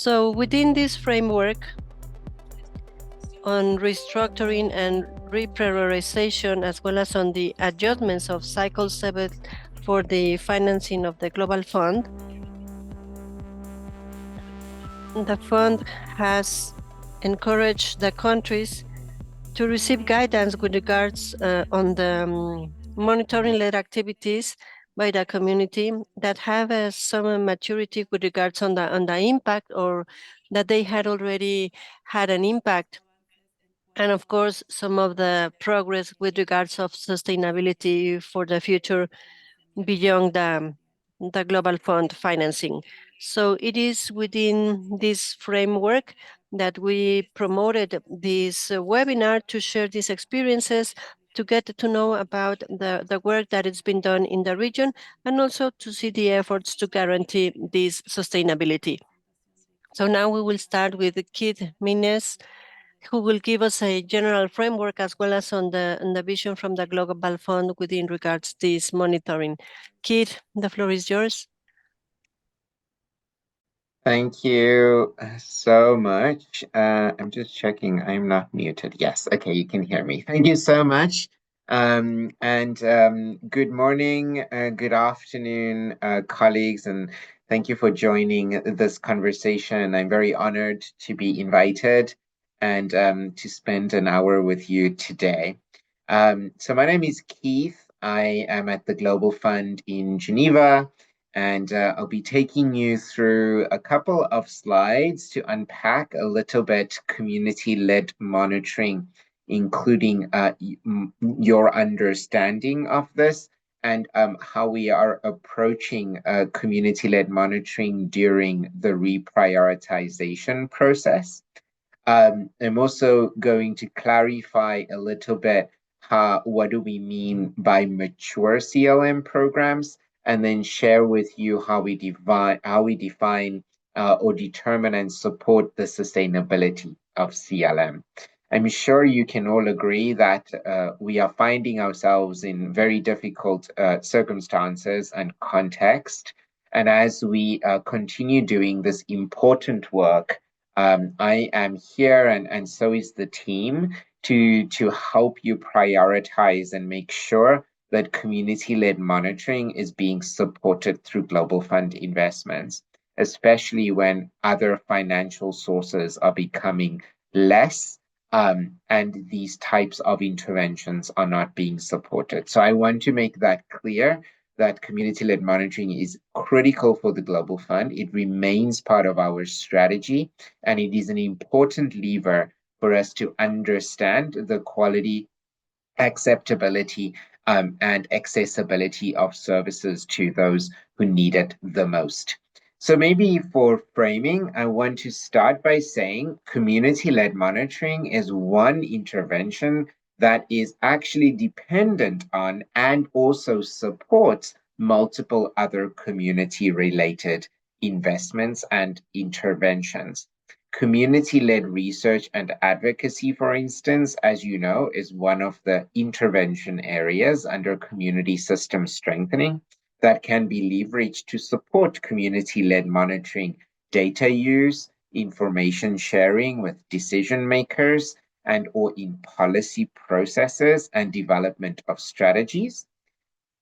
So within this framework on restructuring and reprioritization, as well as on the adjustments of Cycle 7 for the financing of the Global Fund, the fund has encouraged the countries to receive guidance with regards on the monitoring-led activities by the community that have some maturity with regards on the impact, or that they had already had an impact, and of course some of the progress with regards of sustainability for the future beyond the Global Fund financing. So it is within this framework that we promoted this webinar to share these experiences, to get to know about the work that has been done in the region, and also to see the efforts to guarantee this sustainability. So now we will start with Keith Mines, who will give us a general framework as well as on the vision from the Global Fund within regards this monitoring. Keith, the floor is yours. Thank you so much. I'm just checking I'm not muted. Yes, okay, you can hear me. Thank you so much. Good morning, good afternoon, colleagues, and thank you for joining this conversation. I'm very honored to be invited and to spend an hour with you today. So my name is Keith. I am at the Global Fund in Geneva, and I'll be taking you through a couple of slides to unpack a little bit community-led monitoring, including your understanding of this and how we are approaching community-led monitoring during the reprioritization process. I'm also going to clarify a little bit what do we mean by mature CLM programs, and then share with you how we define or determine and support the sustainability of CLM. I'm sure you can all agree that we are finding ourselves in very difficult circumstances and context. And as we continue doing this important work, I am here, and so is the team, to help you prioritize and make sure that community-led monitoring is being supported through Global Fund investments, especially when other financial sources are becoming less, and these types of interventions are not being supported. So I want to make that clear, that community-led monitoring is critical for the Global Fund. It remains part of our strategy, and it is an important lever for us to understand the quality, acceptability, and accessibility of services to those who need it the most. So maybe for framing, I want to start by saying community-led monitoring is one intervention that is actually dependent on and also supports multiple other community-related investments and interventions. Community-led research and advocacy, for instance, as you know, is one of the intervention areas under community system strengthening that can be leveraged to support community-led monitoring, data use, information sharing with decision makers, and or in policy processes and development of strategies.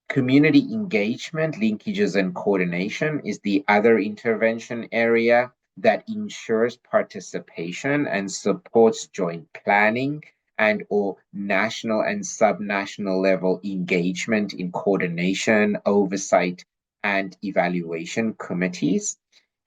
Community engagement, linkages, and coordination is the other intervention area that ensures participation and supports joint planning and or national and subnational level engagement in coordination, oversight, and evaluation committees.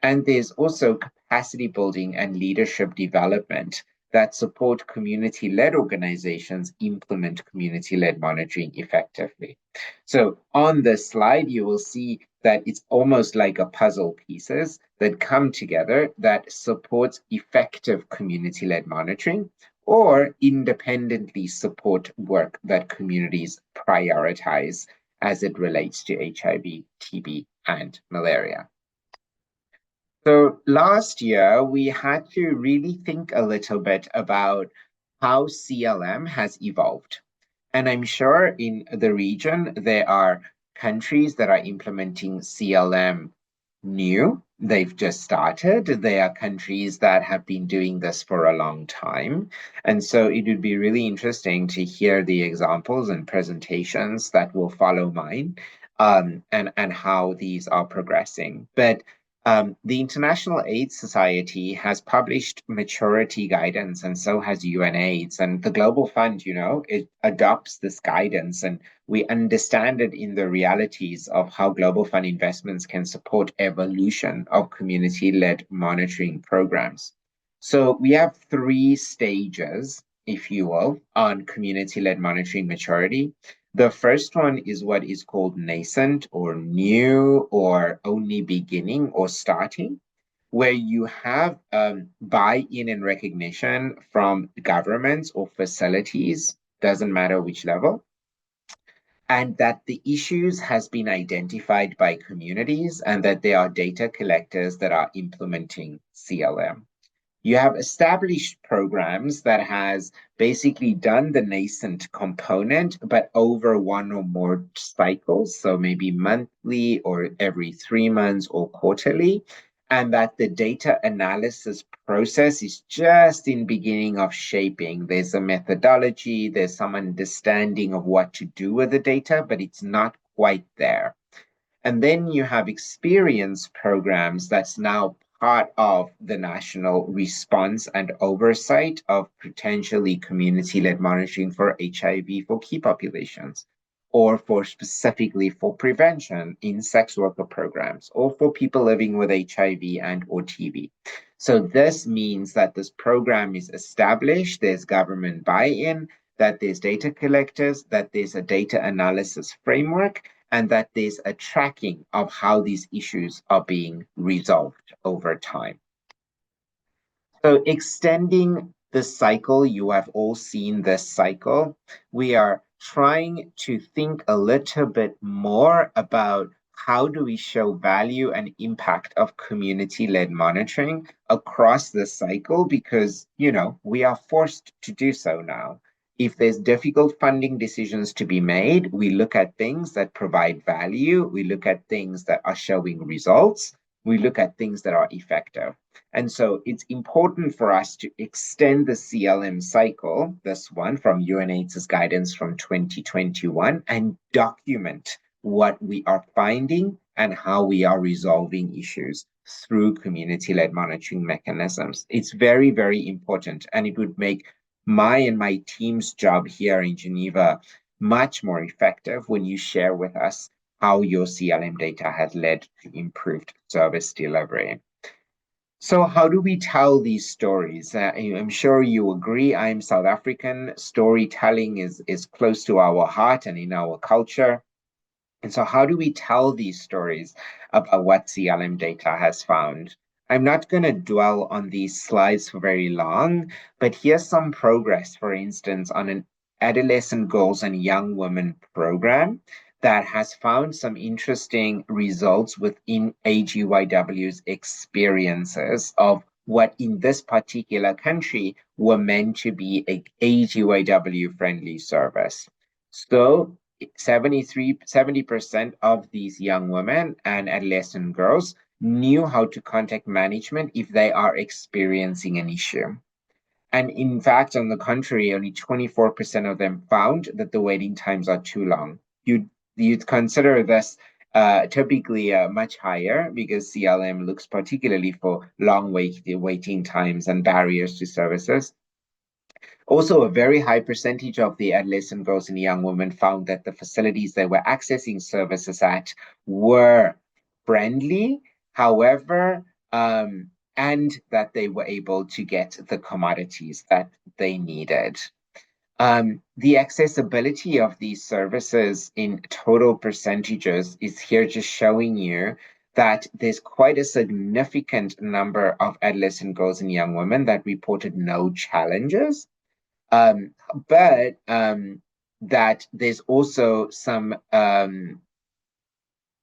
And there's also capacity building and leadership development that support community-led organizations implement community-led monitoring effectively. So on this slide, you will see that it's almost like a puzzle pieces that come together that supports effective community-led monitoring or independently support work that communities prioritize as it relates to HIV, TB, and malaria. So last year, we had to really think a little bit about how CLM has evolved. And I'm sure in the region, there are countries that are implementing CLM new. They've just started. They are countries that have been doing this for a long time. And so it would be really interesting to hear the examples and presentations that will follow mine, and how these are progressing. But the International AIDS Society has published maturity guidance, and so has UNAIDS. And the Global Fund, it adopts this guidance, and we understand it in the realities of how Global Fund investments can support evolution of community-led monitoring programs. So we have three stages, if you will, on community-led monitoring maturity. The first one is what is called nascent or new or only beginning or starting, where you have buy-in and recognition from governments or facilities, doesn't matter which level, and that the issues has been identified by communities and that there are data collectors that are implementing CLM. You have established programs that has basically done the nascent component, but over one or more cycles, so maybe monthly or every 3 months or quarterly, and that the data analysis process is just in beginning of shaping. There's a methodology, there's some understanding of what to do with the data, but it's not quite there. And then you have experience programs that's now part of the national response and oversight of potentially community-led monitoring for HIV for key populations, or for specifically for prevention in sex worker programs, or for people living with HIV and or TB. So this means that this program is established, there's government buy-in, that there's data collectors, that there's a data analysis framework, and that there's a tracking of how these issues are being resolved over time. So extending the cycle, you have all seen this cycle. We are trying to think a little bit more about how do we show value and impact of community-led monitoring across the cycle, because, we are forced to do so now. If there's difficult funding decisions to be made, we look at things that provide value, we look at things that are showing results, we look at things that are effective. And so it's important for us to extend the CLM cycle, this one from UNAIDS's guidance from 2021, and document what we are finding and how we are resolving issues through community-led monitoring mechanisms. It's very, very important, and it would make my and my team's job here in Geneva much more effective when you share with us how your CLM data has led to improved service delivery. So how do we tell these stories? I'm sure you agree, I'm South African. Storytelling is close to our heart and in our culture. And so how do we tell these stories about what CLM data has found? I'm not going to dwell on these slides for very long, but here's some progress, for instance, on an adolescent girls and young women program that has found some interesting results within AGYW's experiences of what in this particular country were meant to be a AGYW friendly service. So 70% of these young women and adolescent girls knew how to contact management if they are experiencing an issue. And in fact, on the contrary, only 24% of them found that the waiting times are too long. You'd consider this typically much higher, because CLM looks particularly for long waiting times and barriers to services. Also, a very high percentage of the adolescent girls and young women found that the facilities they were accessing services at were friendly, however, and that they were able to get the commodities that they needed. The accessibility of these services in total percentages is here just showing you that there's quite a significant number of adolescent girls and young women that reported no challenges. But that there's also some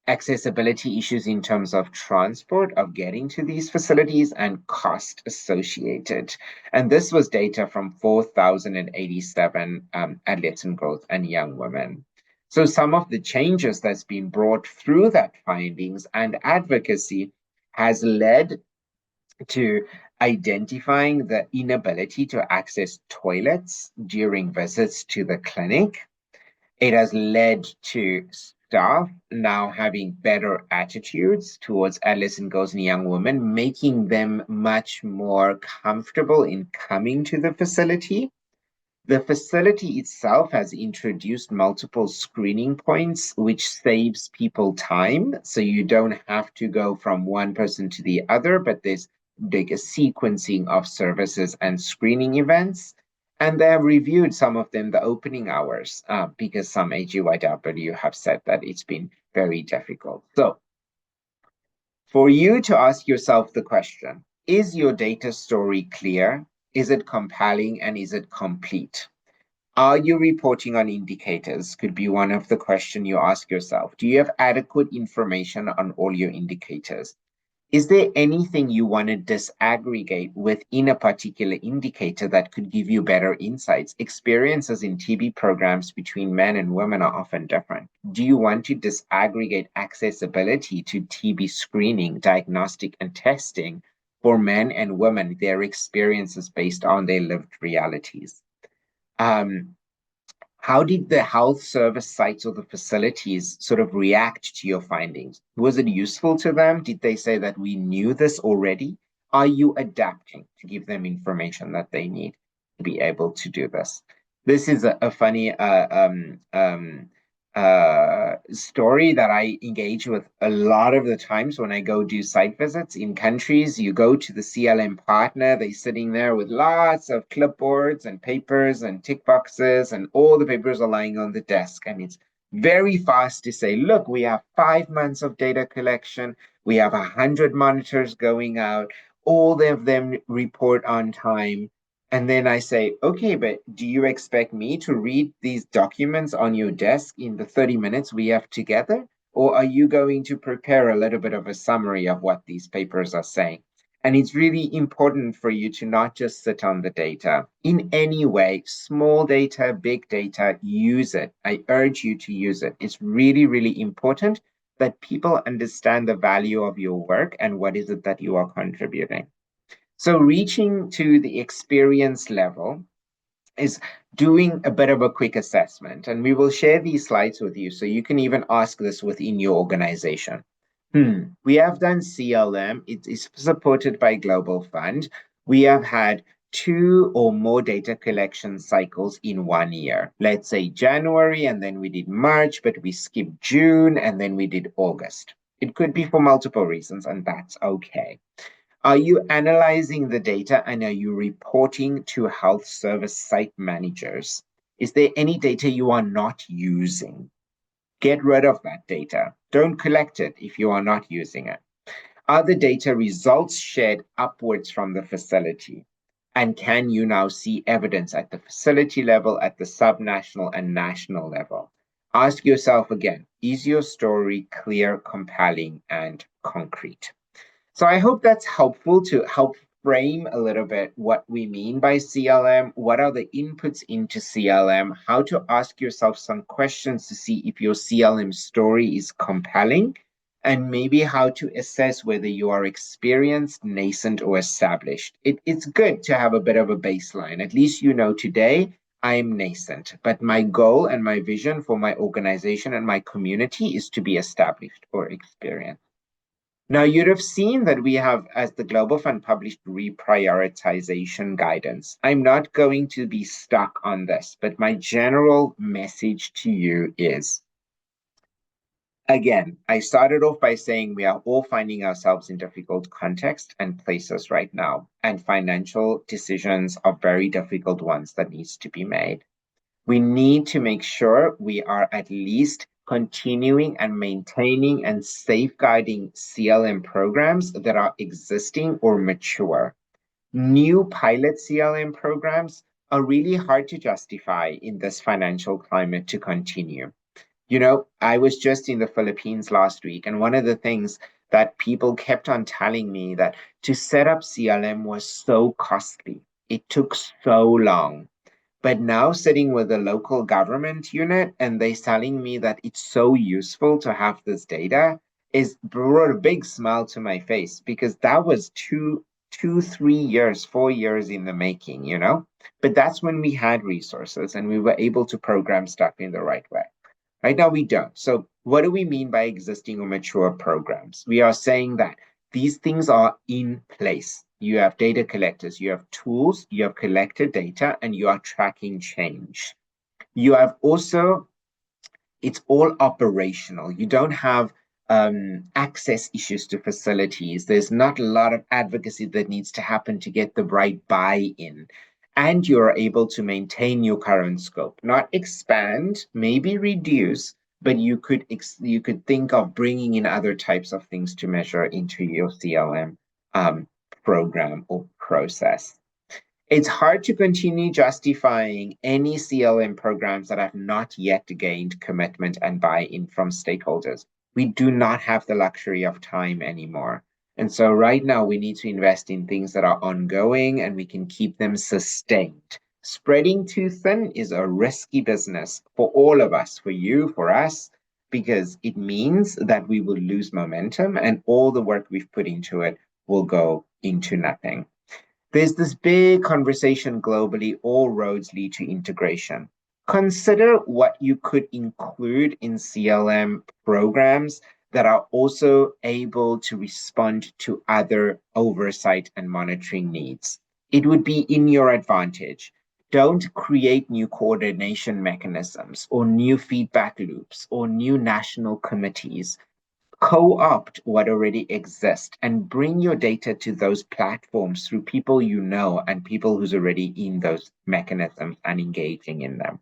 accessibility issues in terms of transport, of getting to these facilities, and cost associated. And this was data from 4,087 adolescent girls and young women. So some of the changes that's been brought through that findings and advocacy has led to identifying the inability to access toilets during visits to the clinic. It has led to staff now having better attitudes towards adolescent girls and young women, making them much more comfortable in coming to the facility. The facility itself has introduced multiple screening points, which saves people time. So you don't have to go from one person to the other, but there's like a sequencing of services and screening events. And they have reviewed some of them, the opening hours, because some AGYW have said that it's been very difficult. So for you to ask yourself the question, is your data story clear? Is it compelling? And is it complete? Are you reporting on indicators? Could be one of the questions you ask yourself. Do you have adequate information on all your indicators? Is there anything you want to disaggregate within a particular indicator that could give you better insights? Experiences in TB programs between men and women are often different. Do you want to disaggregate accessibility to TB screening, diagnostic, and testing for men and women, their experiences based on their lived realities? Um, how did the health service sites or the facilities sort of react to your findings? Was it useful to them? Did they say that we knew this already? Are you adapting to give them information that they need to be able to do this? This is a funny story that I engage with a lot of the times when I go do site visits in countries. You go to the CLM partner, they're sitting there with lots of clipboards and papers and tick boxes, and all the papers are lying on the desk. And it's very fast to say, look, we have 5 months of data collection, we have 100 monitors going out, all of them report on time. And then I say, okay, but do you expect me to read these documents on your desk in the 30 minutes we have together? Or are you going to prepare a little bit of a summary of what these papers are saying? And it's really important for you to not just sit on the data in any way, small data, big data, use it. I urge you to use it. It's really, really important that people understand the value of your work and what is it that you are contributing. So reaching to the experience level is doing a bit of a quick assessment. And we will share these slides with you so you can even ask this within your organization. We have done CLM. It is supported by Global Fund. We have had 2 or more data collection cycles in 1 year. Let's say January, and then we did March, but we skipped June, and then we did August. It could be for multiple reasons, and that's okay. Are you analyzing the data and are you reporting to health service site managers? Is there any data you are not using? Get rid of that data. Don't collect it if you are not using it. Are the data results shared upwards from the facility? And can you now see evidence at the facility level, at the subnational and national level? Ask yourself again, is your story clear, compelling, and concrete? So I hope that's helpful to help frame a little bit what we mean by CLM, what are the inputs into CLM, how to ask yourself some questions to see if your CLM story is compelling, and maybe how to assess whether you are experienced, nascent, or established. It's good to have a bit of a baseline. At least you know today I'm nascent, but my goal and my vision for my organization and my community is to be established or experienced. Now, you'd have seen that we have, as the Global Fund published, reprioritization guidance. I'm not going to be stuck on this, but my general message to you is, again, I started off by saying we are all finding ourselves in difficult contexts and places right now, and financial decisions are very difficult ones that needs to be made. We need to make sure we are at least continuing and maintaining and safeguarding CLM programs that are existing or mature. New pilot CLM programs are really hard to justify in this financial climate to continue. You know, I was just in the Philippines last week, and one of the things that people kept on telling me that to set up CLM was so costly. It took so long. But now sitting with a local government unit and they telling me that it's so useful to have this data, is brought a big smile to my face because that was 3 years, 4 years in the making, you know? But that's when we had resources and we were able to program stuff in the right way. Right now, we don't. So, what do we mean by existing or mature programs? We are saying that these things are in place. You have data collectors, you have tools, you have collected data, and you are tracking change. You have also, it's all operational. You don't have access issues to facilities. There's not a lot of advocacy that needs to happen to get the right buy-in. And you're able to maintain your current scope, not expand, maybe reduce, but you could think of bringing in other types of things to measure into your CLM um, program or process. It's hard to continue justifying any CLM programs that have not yet gained commitment and buy-in from stakeholders. We do not have the luxury of time anymore. And so right now we need to invest in things that are ongoing and we can keep them sustained. Spreading too thin is a risky business for all of us, for you, for us, because it means that we will lose momentum and all the work we've put into it will go into nothing. There's this big conversation globally, all roads lead to integration. Consider what you could include in CLM programs that are also able to respond to other oversight and monitoring needs. It would be in your advantage. Don't create new coordination mechanisms or new feedback loops or new national committees. Co-opt what already exists and bring your data to those platforms through people you know and people who's already in those mechanisms and engaging in them.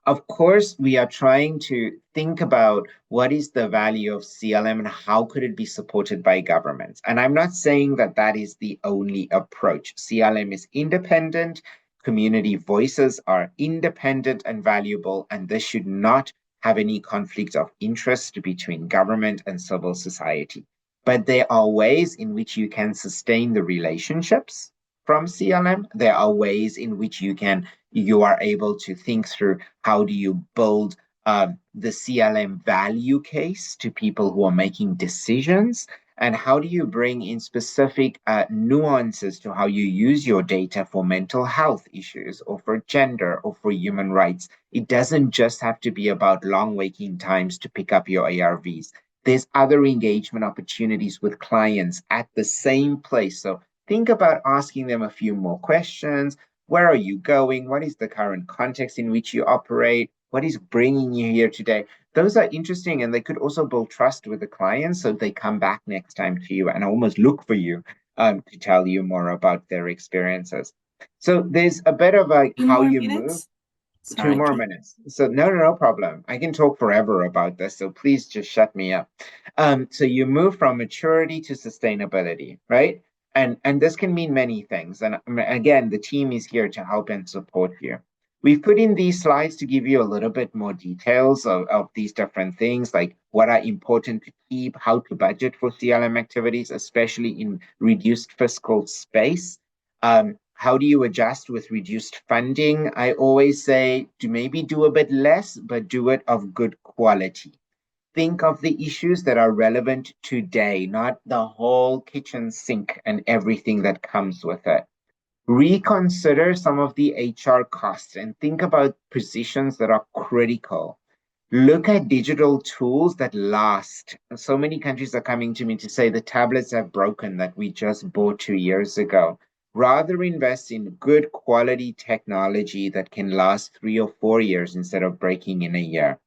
Of course, we are trying to think about what is the value of CLM and how could it be supported by governments. And I'm not saying that that is the only approach. CLM is independent, community voices are independent and valuable, and this should not have any conflict of interest between government and civil society. But there are ways in which you can sustain the relationships from CLM. There are ways in which you are able to think through how do you build the CLM value case to people who are making decisions, and how do you bring in specific nuances to how you use your data for mental health issues or for gender or for human rights. It doesn't just have to be about long waiting times to pick up your ARVs. There's other engagement opportunities with clients at the same place. So think about asking them a few more questions. Where are you going? What is the current context in which you operate? What is bringing you here today? Those are interesting, and they could also build trust with the clients so they come back next time to you and almost look for you to tell you more about their experiences. So there's a bit of a Two how more you move. minutes. 2 more minutes. So no problem. I can talk forever about this. So please just shut me up. So you move from maturity to sustainability, right? And this can mean many things. And again, the team is here to help and support you. We've put in these slides to give you a little bit more details of these different things, like what are important to keep, how to budget for CLM activities, especially in reduced fiscal space. How do you adjust with reduced funding? I always say to maybe do a bit less, but do it of good quality. Think of the issues that are relevant today, not the whole kitchen sink and everything that comes with it. Reconsider some of the HR costs and think about positions that are critical. Look at digital tools that last. So many countries are coming to me to say the tablets have broken that we just bought 2 years ago. Rather invest in good quality technology that can last 3 or 4 years instead of breaking in a year.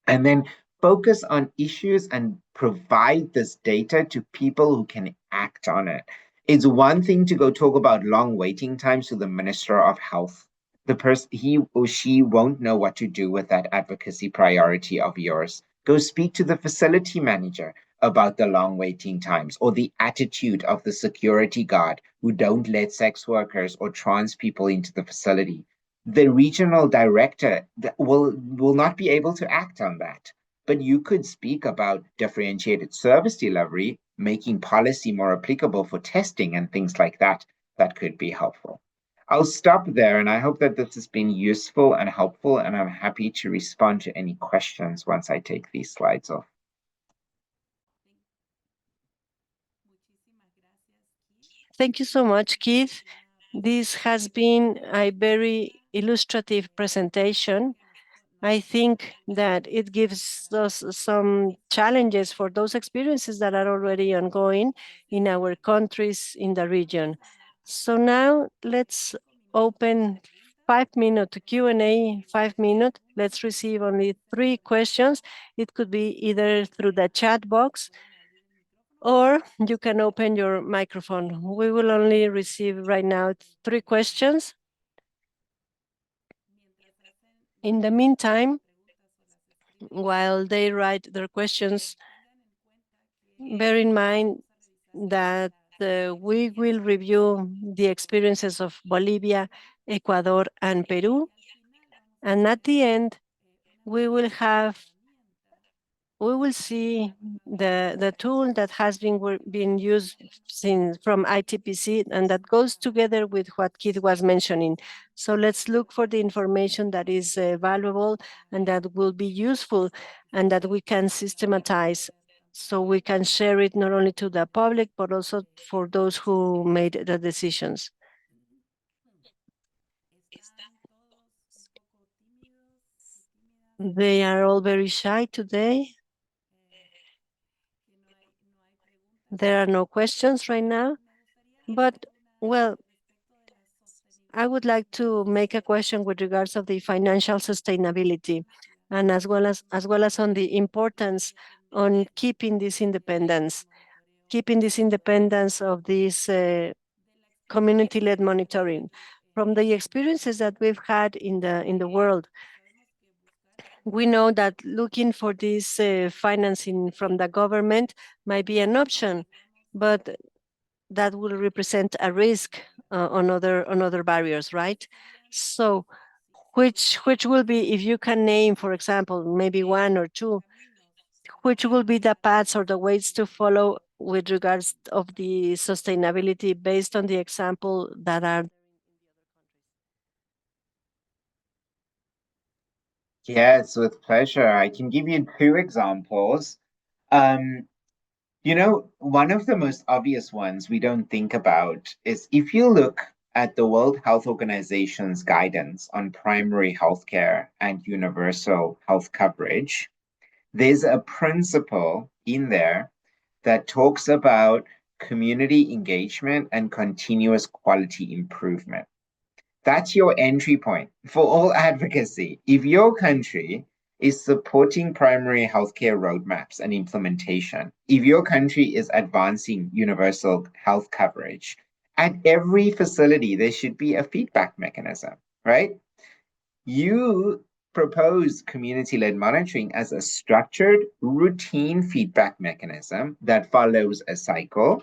And then focus on issues and provide this data to people who can act on it. It's one thing to go talk about long waiting times to the Minister of Health. The person, he or she won't know what to do with that advocacy priority of yours. Go speak to the facility manager about the long waiting times or the attitude of the security guard who don't let sex workers or trans people into the facility. The regional director will not be able to act on that. But you could speak about differentiated service delivery, making policy more applicable for testing and things like that. That could be helpful. I'll stop there, and I hope that this has been useful and helpful, and I'm happy to respond to any questions once I take these slides off. Thank you so much, Keith. This has been a very illustrative presentation. I think that it gives us some challenges for those experiences that are already ongoing in our countries in the region. So now let's open 5 minute Q&A, 5 minutes. Let's receive only 3 questions. It could be either through the chat box or you can open your microphone. We will only receive right now 3 questions. In the meantime, while they write their questions, bear in mind that we will review the experiences of Bolivia, Ecuador, and Peru. And at the end, we will have we will see the tool that has been used since from ITPC, and that goes together with what Keith was mentioning. So let's look for the information that is valuable and that will be useful and that we can systematize so we can share it not only to the public, but also for those who made the decisions. They are all very shy today. There are no questions right now, but well, I would like to make a question with regards of the financial sustainability and as well as on the importance on keeping this independence of this community-led monitoring. From the experiences that we've had in the world, we know that looking for this financing from the government might be an option, but that will represent a risk on other barriers, right? So which will be, if you can name, for example, maybe one or two, which will be the paths or the ways to follow with regards of the sustainability based on the example that are. Yes, with pleasure. I can give you two examples. Um, one of the most obvious ones we don't think about is if you look at the World Health Organization's guidance on primary healthcare and universal health coverage, there's a principle in there that talks about community engagement and continuous quality improvement. That's your entry point for all advocacy. If your country is supporting primary healthcare roadmaps and implementation, if your country is advancing universal health coverage, at every facility, there should be a feedback mechanism, right? You propose community led monitoring as a structured, routine feedback mechanism that follows a cycle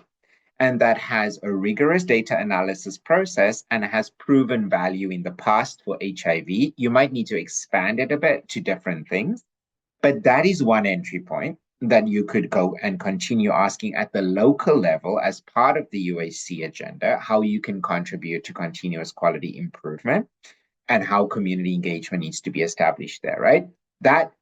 and that has a rigorous data analysis process and has proven value in the past for HIV. You might need to expand it a bit to different things, but that is one entry point that you could go and continue asking at the local level as part of the UHC agenda, how you can contribute to continuous quality improvement and how community engagement needs to be established there, right? That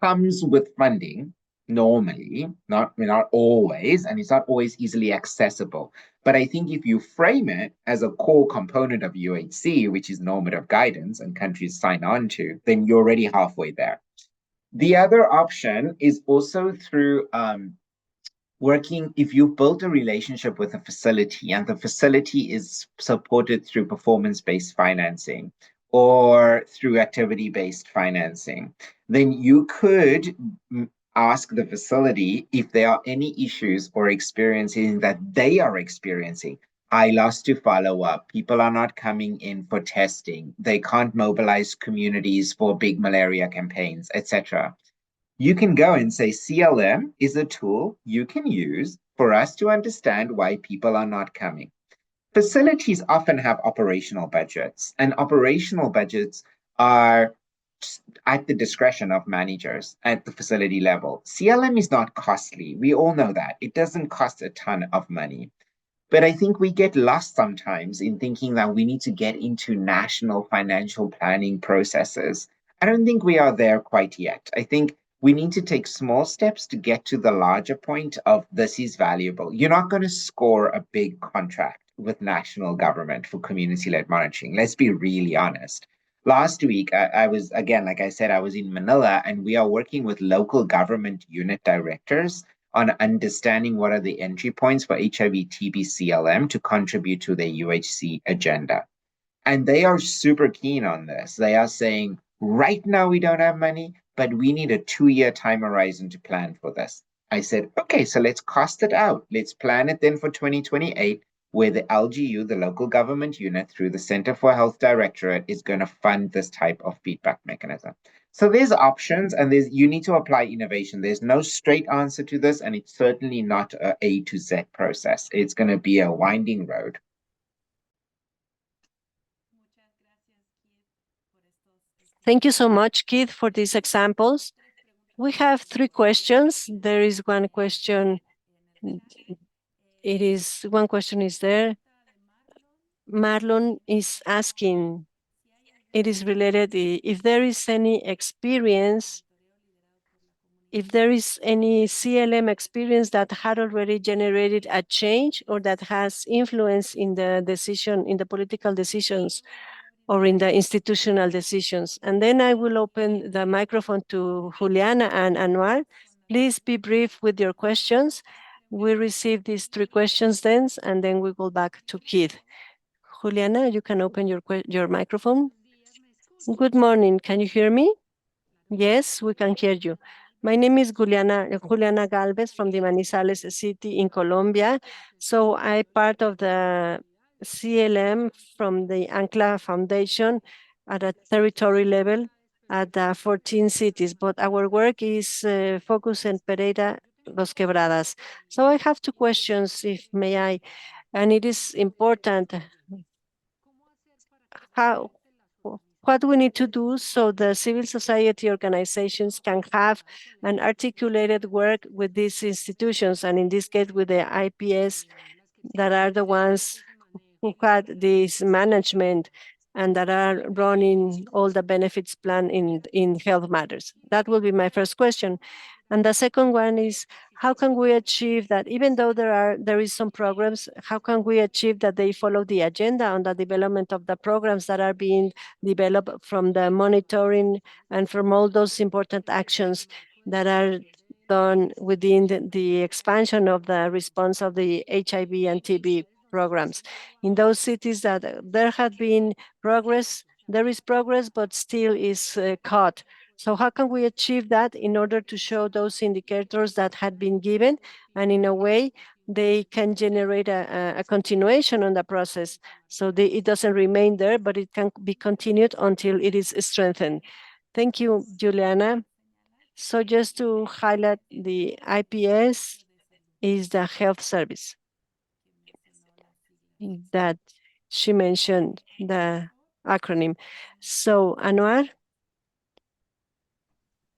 comes with funding normally, not always, and it's not always easily accessible. But I think if you frame it as a core component of UHC, which is normative guidance and countries sign on to, then you're already halfway there. The other option is also through working, if you've built a relationship with a facility and the facility is supported through performance-based financing or through activity-based financing, then you could ask the facility if there are any issues or experiencing that they are experiencing. I lost to follow up. People are not coming in for testing. They can't mobilize communities for big malaria campaigns, etc. You can go and say CLM is a tool you can use for us to understand why people are not coming. Facilities often have operational budgets, and operational budgets are at the discretion of managers at the facility level. CLM is not costly. We all know that. It doesn't cost a ton of money. But I think we get lost sometimes in thinking that we need to get into national financial planning processes. I don't think we are there quite yet. I think we need to take small steps to get to the larger point of this is valuable. You're not going to score a big contract with national government for community-led monitoring. Let's be really honest. Last week, I was, again, like I said, I was in Manila, and we are working with local government unit directors on understanding what are the entry points for HIV, TB, CLM to contribute to the UHC agenda. And they are super keen on this. They are saying, right now we don't have money, but we need a 2-year time horizon to plan for this. I said, okay, so let's cost it out. Let's plan it then for 2028, where the LGU, the local government unit, through the Center for Health Directorate, is going to fund this type of feedback mechanism. So there's options, and you need to apply innovation. There's no straight answer to this, and it's certainly not a A to Z process. It's going to be a winding road. Thank you so much, Keith, for these examples. We have 3 questions. There is one question. One question is there. Marlon is asking, it is related if there is any experience, if there is any CLM experience that had already generated a change or that has influence in the decision, in the political decisions or in the institutional decisions. And then I will open the microphone to Juliana and Anwar. Please be brief with your questions. We receive these 3 questions then, and then we go back to Keith. Juliana, you can open your microphone. Good morning. Can you hear me? Yes, we can hear you. My name is Juliana Galvez from the Manizales city in Colombia. So I part of the CLM from the ANCLA Foundation at a territory level at 14 cities, but our work is focused in Pereira, Los Quebradas. So I have 2 questions, if may I, and it is important how what we need to do so the civil society organizations can have an articulated work with these institutions, and in this case with the IPS that are the ones who had this management and that are running all the benefits plan in health matters. That will be my first question. And the second one is, how can we achieve that even though there is some programs, how can we achieve that they follow the agenda on the development of the programs that are being developed from the monitoring and from all those important actions that are done within the expansion of the response of the HIV and TB programs. In those cities that there had been progress, there is progress, but still is caught. So how can we achieve that in order to show those indicators that had been given, and in a way they can generate a continuation on the process, so it doesn't remain there, but it can be continued until it is strengthened. Thank you, Juliana. So just to highlight, the IPS is the health service that she mentioned, the acronym. So, Anwar?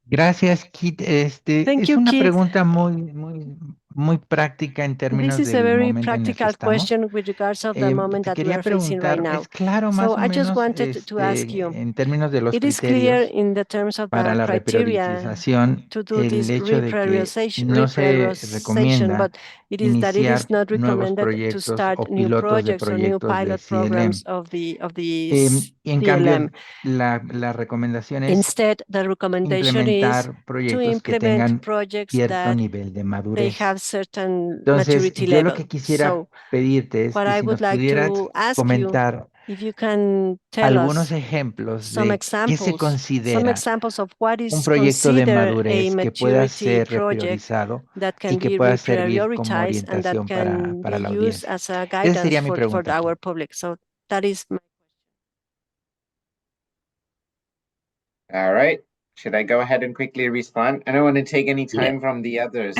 Gracias, Kit. Thank Es you, una Keith. pregunta muy práctica en This términos is a del very momento en el que practical estamos. question with regards of the moment Te that we quería are facing right preguntar, now. ¿es claro So más o I just menos wanted to ask you, en términos de los it is clear criterios in the terms of para the la criteria repriorización to do el this hecho de que no se reprioritization, recomienda but it is that it is iniciar not nuevos recommended to proyectos start o new pilotos de projects or new proyectos de pilot programs CLM? of the Y en CLM. cambio, la recomendación es Instead, the recommendation is implementar to proyectos que implement tengan projects cierto that nivel de they madurez. have certain Entonces, maturity yo lo level. que quisiera So pedirte es what que I si would nos like pudieras to ask you, comentar if you can tell algunos us ejemplos de qué se some considera examples of what un is proyecto de considered a madurez que pueda maturity ser project repriorizado that y can que be pueda servir como reprioritized and that orientación can be para la used audiencia. as a Esa guidance sería mi for pregunta our aquí. public. So that is my All right. Should I go ahead and quickly respond? I don't want to take any Yeah. time from the others.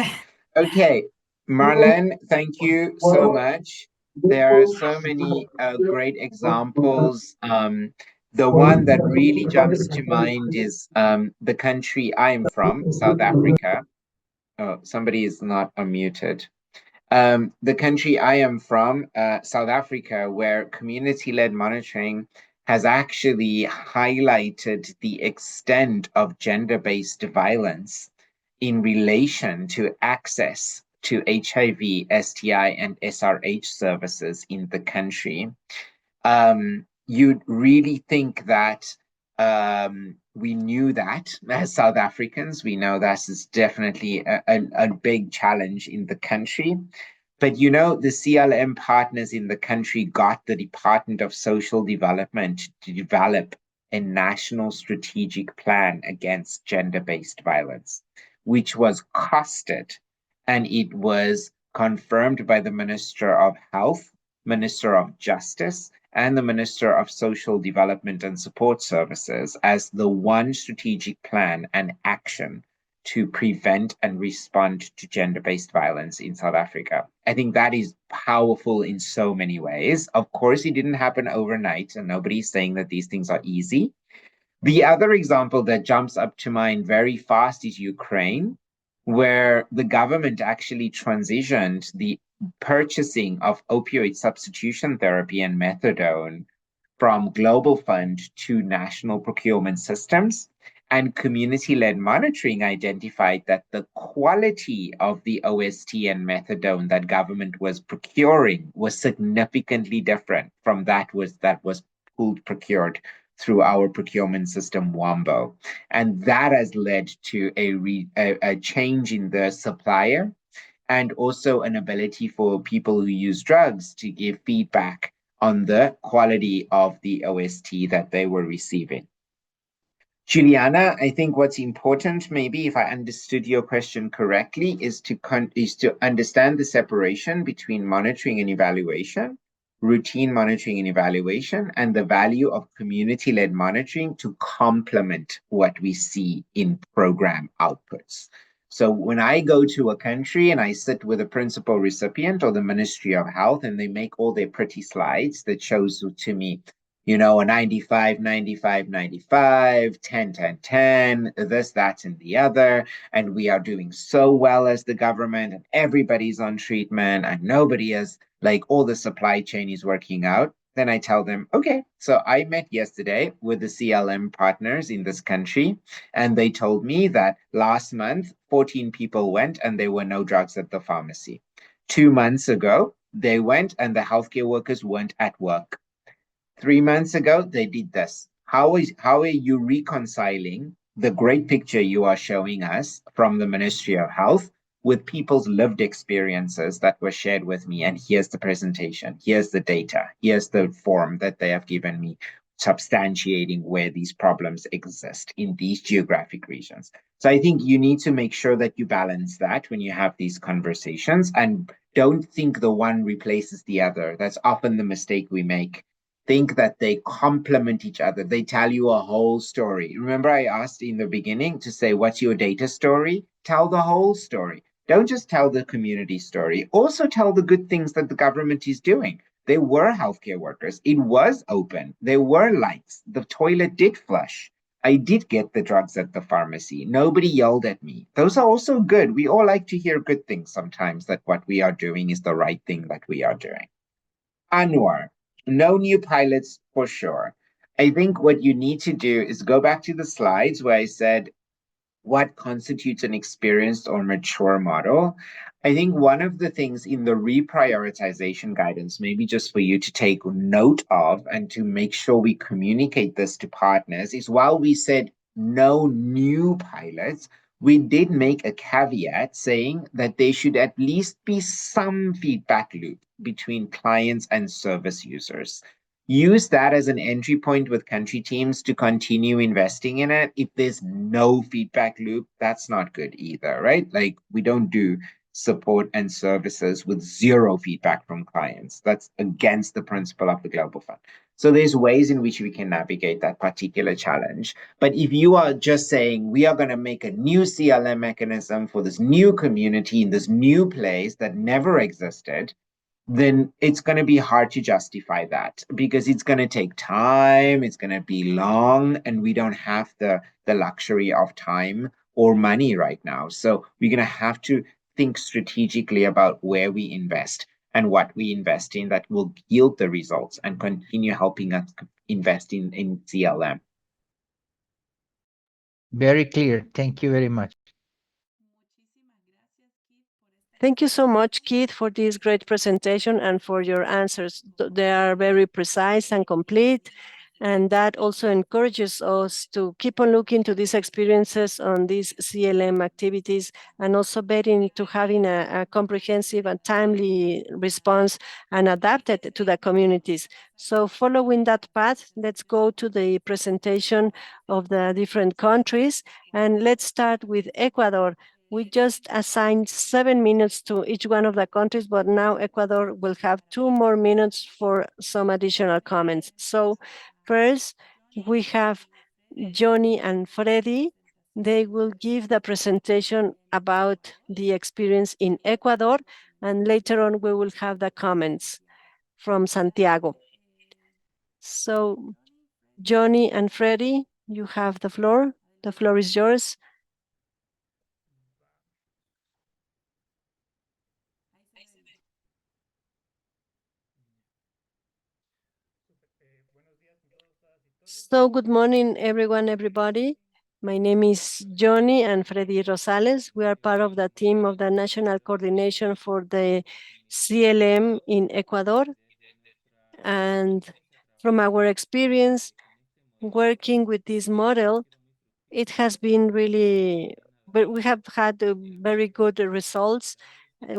Okay, Marlene, thank you so much. There are so many great examples. The one that really jumps to mind is the country I am from, South Africa. Oh, somebody is not unmuted. The country I am from, South Africa, where community led monitoring has actually highlighted the extent of gender based violence in relation to access to HIV, STI, and SRH services in the country, you'd really think that we knew that as South Africans. We know that is definitely a big challenge in the country. But the CLM partners in the country got the Department of Social Development to develop a national strategic plan against gender-based violence, which was costed, and it was confirmed by the Minister of Health, Minister of Justice, and the Minister of Social Development and Support Services as the one strategic plan and action to prevent and respond to gender-based violence in South Africa. I think that is powerful in so many ways. Of course, it didn't happen overnight, and nobody's saying that these things are easy. The other example that jumps up to mind very fast is Ukraine, where the government actually transitioned the purchasing of opioid substitution therapy and methadone from Global Fund to national procurement systems. And community-led monitoring identified that the quality of the OST and methadone that government was procuring was significantly different from that was procured through our procurement system, Wombo. And that has led to a change in the supplier, and also an ability for people who use drugs to give feedback on the quality of the OST that they were receiving. Juliana, I think what's important, maybe if I understood your question correctly, is to understand the separation between monitoring and evaluation, routine monitoring and evaluation, and the value of community-led monitoring to complement what we see in program outputs. So when I go to a country and I sit with a principal recipient or the Ministry of Health, and they make all their pretty slides that shows to me, a 95, 95, 95, 10, 10, 10, this, that, and the other. And we are doing so well as the government, and everybody's on treatment, and nobody has, all the supply chain is working out. Then I tell them, okay, so I met yesterday with the CLM partners in this country, and they told me that last month, 14 people went and there were no drugs at the pharmacy. 2 months ago, they went and the healthcare workers weren't at work. 3 months ago, they did this. How are you reconciling the great picture you are showing us from the Ministry of Health with people's lived experiences that were shared with me? And here's the presentation, here's the data, here's the form that they have given me, substantiating where these problems exist in these geographic regions. So I think you need to make sure that you balance that when you have these conversations, and don't think the one replaces the other. That's often the mistake we make. Think that they complement each other. They tell you a whole story. Remember, I asked in the beginning to say, what's your data story? Tell the whole story. Don't just tell the community story. Also tell the good things that the government is doing. There were healthcare workers. It was open. There were lights. The toilet did flush. I did get the drugs at the pharmacy. Nobody yelled at me. Those are also good. We all like to hear good things sometimes, that what we are doing is the right thing that we are doing. Anwar, no new pilots for sure. I think what you need to do is go back to the slides where I said what constitutes an experienced or mature model. I think one of the things in the reprioritization guidance, maybe just for you to take note of and to make sure we communicate this to partners, is while we said no new pilots, we did make a caveat saying that there should at least be some feedback loop between clients and service users. Use that as an entry point with country teams to continue investing in it. If there's no feedback loop, that's not good either, right? We don't do support and services with zero feedback from clients. That's against the principle of the Global Fund. So there's ways in which we can navigate that particular challenge. But if you are just saying, we are going to make a new CLM mechanism for this new community in this new place that never existed, then it's going to be hard to justify that, because it's going to take time, it's going to be long, and we don't have the luxury of time or money right now. So we're going to have to think strategically about where we invest and what we invest in that will yield the results and continue helping us invest in CLM. Very clear. Thank you very much. Thank you so much, Keith, for this great presentation and for your answers. They are very precise and complete, and that also encourages us to keep on looking to these experiences on these CLM activities, and also betting to having a comprehensive and timely response and adapted to the communities. So following that path, let's go to the presentation of the different countries, and let's start with Ecuador. We just assigned 7 minutes to each one of the countries, but now Ecuador will have 2 more minutes for some additional comments. So first, we have Johnny and Freddy. They will give the presentation about the experience in Ecuador, and later on we will have the comments from Santiago. So Johnny and Freddy, you have the floor. The floor is yours. So good morning, everyone, everybody. My name is Johnny and Freddy Rosales. We are part of the team of the National Coordination for the CLM in Ecuador. And from our experience working with this model, it has been really, but we have had very good results.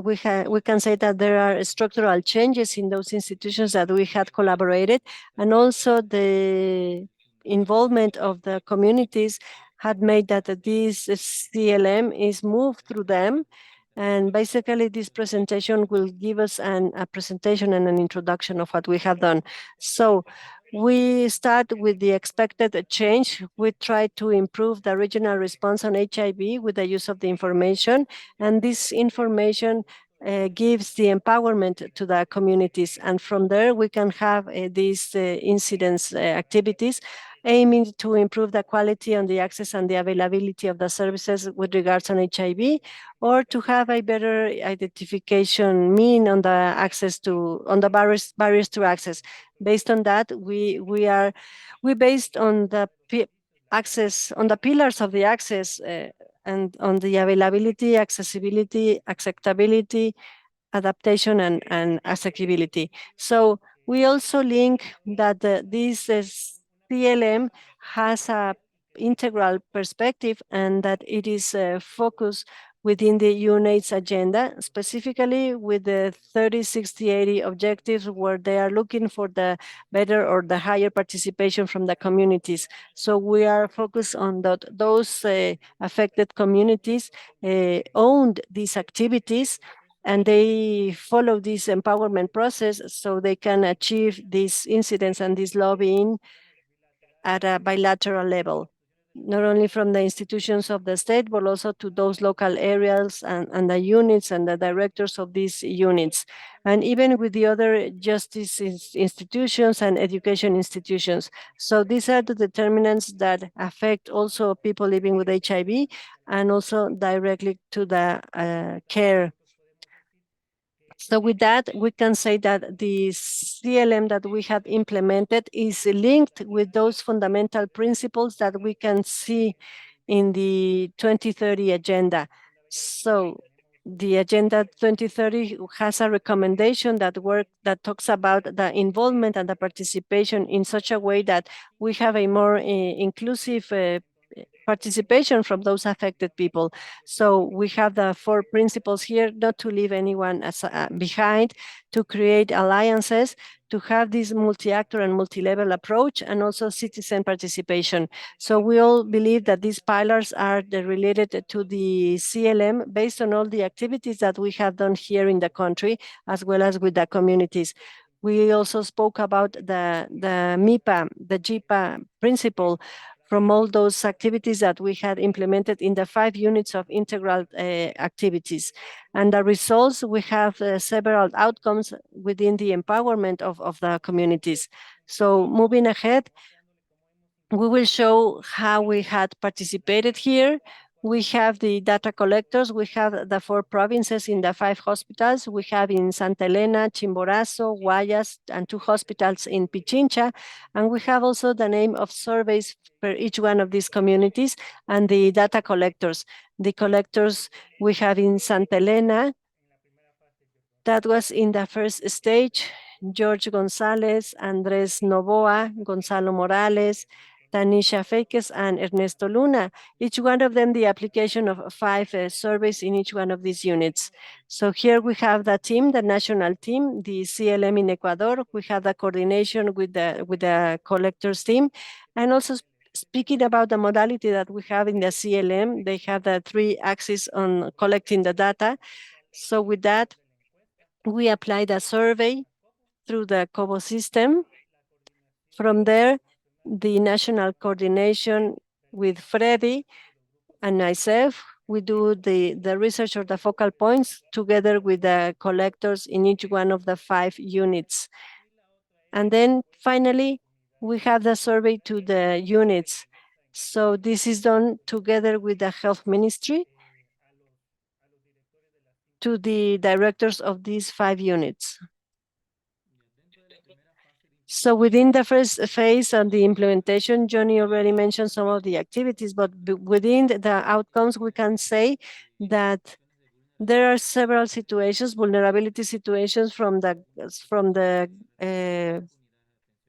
We can say that there are structural changes in those institutions that we had collaborated, and also the involvement of the communities had made that this CLM is moved through them. And basically, this presentation will give us a presentation and an introduction of what we have done. So we start with the expected change. We try to improve the regional response on HIV with the use of the information, and this information gives the empowerment to the communities. And from there, we can have these incidence activities aiming to improve the quality and the access and the availability of the services with regards on HIV, or to have a better identification mean on the access to, on the barriers to access. Based on that, we based on the access, on the pillars of the access, and on the availability, accessibility, acceptability, adaptation, and accessibility. So we also link that this CLM has a integral perspective, and that it is focused within the UNAIDS agenda, specifically with the 30, 60, 80 objectives, where they are looking for the better or the higher participation from the communities. So we are focused on that those affected communities owned these activities, and they follow this empowerment process so they can achieve these incidents and this lobbying at a bilateral level, not only from the institutions of the state, but also to those local areas and the units and the directors of these units, and even with the other justice institutions and education institutions. So these are the determinants that affect also people living with HIV, and also directly to the care. So with that, we can say that the CLM that we have implemented is linked with those fundamental principles that we can see in the 2030 agenda. So the Agenda 2030 has a recommendation that talks about the involvement and the participation in such a way that we have a more inclusive participation from those affected people. So we have the 4 principles here: not to leave anyone behind, to create alliances, to have this multi-actor and multi-level approach, and also citizen participation. So we all believe that these pillars are related to the CLM based on all the activities that we have done here in the country, as well as with the communities. We also spoke about the MIPA, the JIPA principle, from all those activities that we had implemented in the 5 units of integral activities. And the results, we have several outcomes within the empowerment of the communities. So moving ahead, we will show how we had participated here. We have the data collectors. We have the 4 provinces in the 5 hospitals. We have in Santa Elena, Chimborazo, Guayas, and 2 hospitals in Pichincha. And we have also the name of surveys per each one of these communities and the data collectors. The collectors we have in Santa Elena, That was in the first stage. George Gonzalez, Andres Novoa, Gonzalo Morales, Tanisha Fakes, and Ernesto Luna. Each one of them the application of 5 surveys in each one of these units. So here we have the team, the national team, the CLM in Ecuador. We have the coordination with the collectors team, and also speaking about the modality that we have in the CLM, they have the 3 axes on collecting the data. So with that, we applied a survey through the COBO system. From there, the national coordination with Freddy and myself, we do the research or the focal points together with the collectors in each one of the 5 units. And then finally, we have the survey to the units. So this is done together with the health ministry to the directors of these 5 units. So within the first phase of the implementation, Johnny already mentioned some of the activities, but within the outcomes, we can say that there are several situations, vulnerability situations from the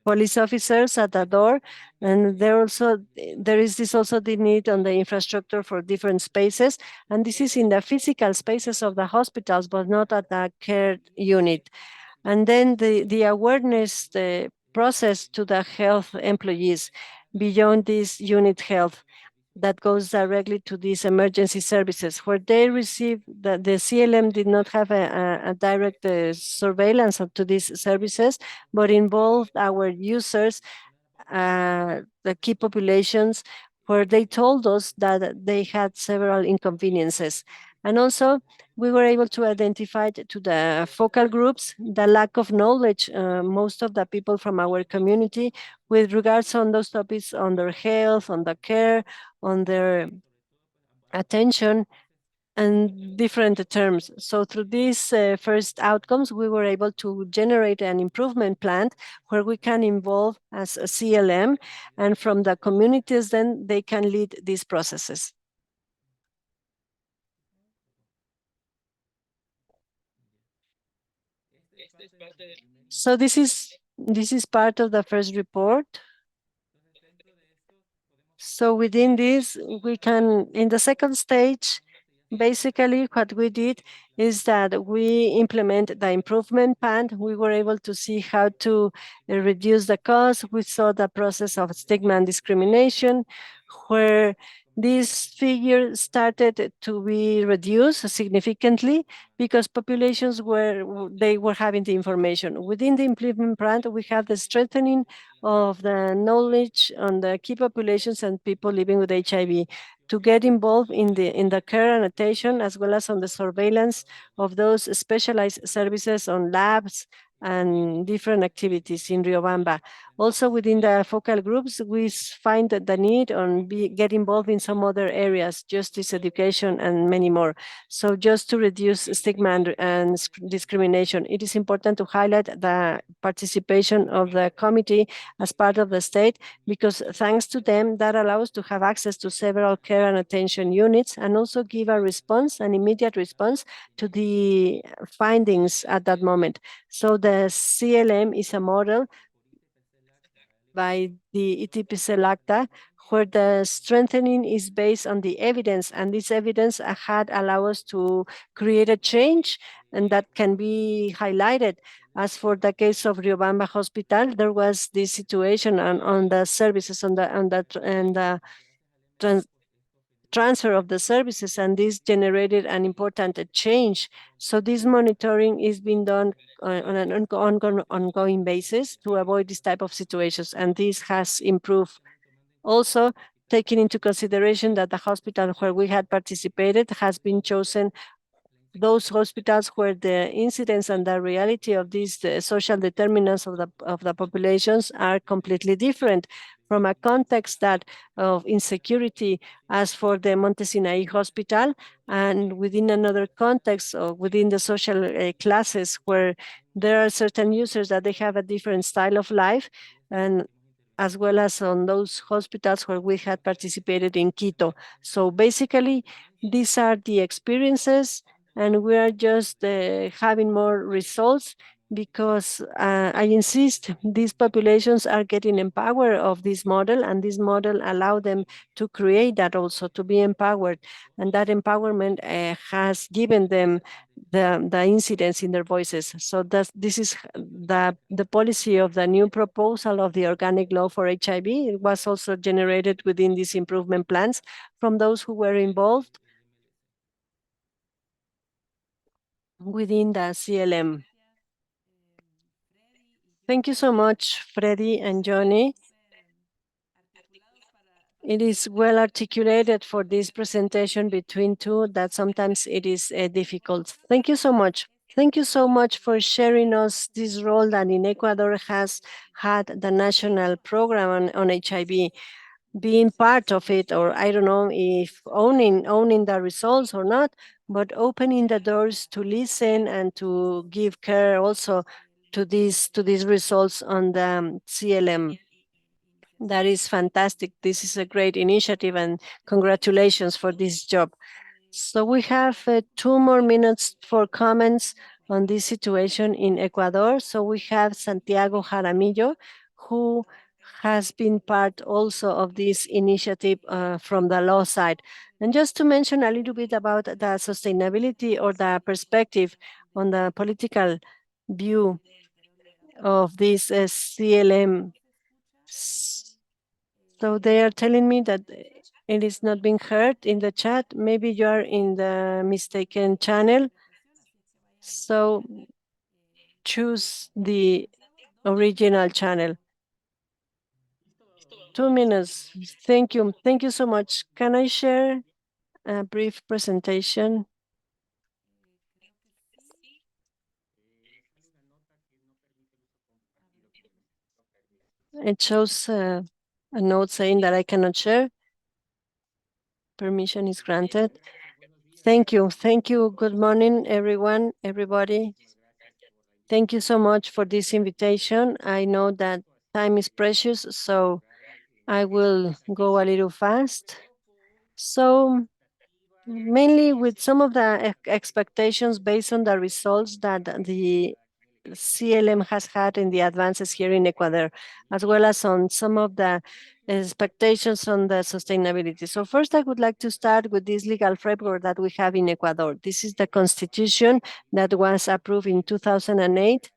police officers at the door, and there is this also the need on the infrastructure for different spaces, and this is in the physical spaces of the hospitals, but not at the care unit. And then the awareness the process to the health employees beyond this unit health that goes directly to these emergency services where they receive the CLM did not have a direct surveillance to these services, but involved our users, the key populations, where they told us that they had several inconveniences. And also, we were able to identify to the focal groups the lack of knowledge, most of the people from our community, with regards on those topics, on their health, on the care, on their attention, and different terms. So through these first outcomes, we were able to generate an improvement plan where we can involve as a CLM, and from the communities, then they can lead these processes. So this is part of the first report. So within this, we can, in the second stage, basically what we did is that we implement the improvement plan. We were able to see how to reduce the cost. We saw the process of stigma and discrimination, where this figure started to be reduced significantly because populations they were having the information. Within the improvement plan, we have the strengthening of the knowledge on the key populations and people living with HIV to get involved in the care and attention, as well as on the surveillance of those specialized services on labs and different activities in Riobamba. Also within the focal groups, we find the need on get involved in some other areas, justice, education, and many more. So just to reduce stigma and discrimination, it is important to highlight the participation of the committee as part of the state, because thanks to them, that allows to have access to several care and attention units and also give a response, an immediate response to the findings at that moment. So the CLM is a model by the ETPC LACTA, where the strengthening is based on the evidence, and this evidence had allowed us to create a change, and that can be highlighted. As for the case of Riobamba Hospital, there was this situation on the services, on the transfer of the services, and this generated an important change. So this monitoring is being done on an ongoing basis to avoid this type of situations, and this has improved. Also, taking into consideration that the hospital where we had participated has been chosen those hospitals where the incidence and the reality of these social determinants of the populations are completely different from a context that of insecurity, as for the Monte Sinai Hospital, and within another context or within the social classes where there are certain users that they have a different style of life, and as well as on those hospitals where we had participated in Quito. So basically, these are the experiences and we are just having more results because I insist these populations are getting empowered of this model, and this model allow them to create that also, to be empowered. And that empowerment has given them the incidence in their voices. So this is the policy of the new proposal of the organic law for HIV. It was also generated within these improvement plans from those who were involved within the CLM. Thank you so much, Freddy and Johnny. It is well articulated for this presentation between two that sometimes it is difficult. Thank you so much. Thank you so much for sharing us this role that in Ecuador has had the national program on HIV, being part of it, or I don't know if owning the results or not, but opening the doors to listen and to give care also to these results on the CLM. That is fantastic. This is a great initiative, and congratulations for this job. So we have 2 more minutes for comments on this situation in Ecuador. So we have Santiago Jaramillo, who has been part also of this initiative from the law side. And just to mention a little bit about the sustainability or the perspective on the political view of this CLM. So they are telling me that it is not being heard in the chat. Maybe you are in the mistaken channel. So choose the original channel. 2 minutes. Thank you. Thank you so much. Can I share a brief presentation? It shows a note saying that I cannot share. Permission is granted. Thank you. Thank you. Good morning, everyone, everybody. Thank you so much for this invitation. I know that time is precious, so I will go a little fast. So mainly with some of the expectations based on the results that the CLM has had in the advances here in Ecuador, as well as on some of the expectations on the sustainability. So first, I would like to start with this legal framework that we have in Ecuador. This is the constitution that was approved in 2008,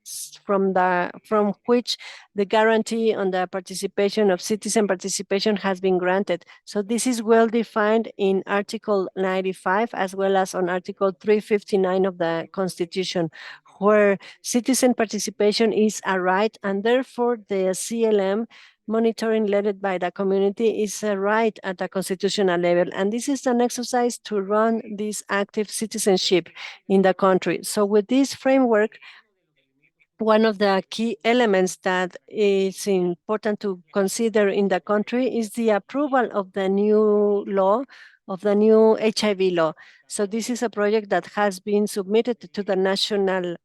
from which the guarantee on the participation of citizen participation has been granted. So this is well defined in Article 95 as well as on Article 359 of the Constitution, where citizen participation is a right, and therefore the CLM monitoring led by the community is a right at a constitutional level. And this is an exercise to run this active citizenship in the country. So with this framework, one of the key elements that is important to consider in the country is the approval of the new law, of the new HIV law. So this is a project that has been submitted to the National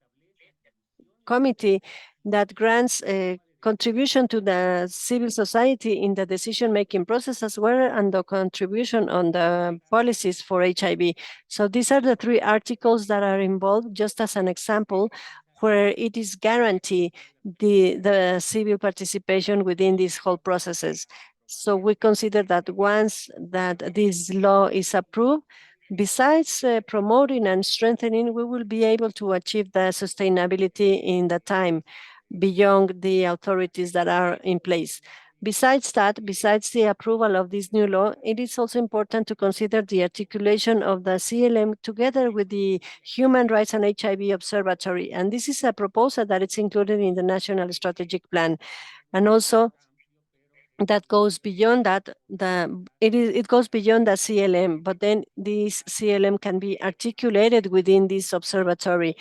Committee that grants a contribution to the civil society in the decision-making process as well, and the contribution on the policies for HIV. So these are the 3 articles that are involved, just as an example, where it is guaranteed the civil participation within these whole processes. So we consider that once that this law is approved, besides promoting and strengthening, we will be able to achieve the sustainability in the time beyond the authorities that are in place. Besides that, besides the approval of this new law, it is also important to consider the articulation of the CLM together with the Human Rights and HIV Observatory. And this is a proposal that is included in the National Strategic Plan. And also, that goes beyond that. It goes beyond the CLM, but then this CLM can be articulated within this observatory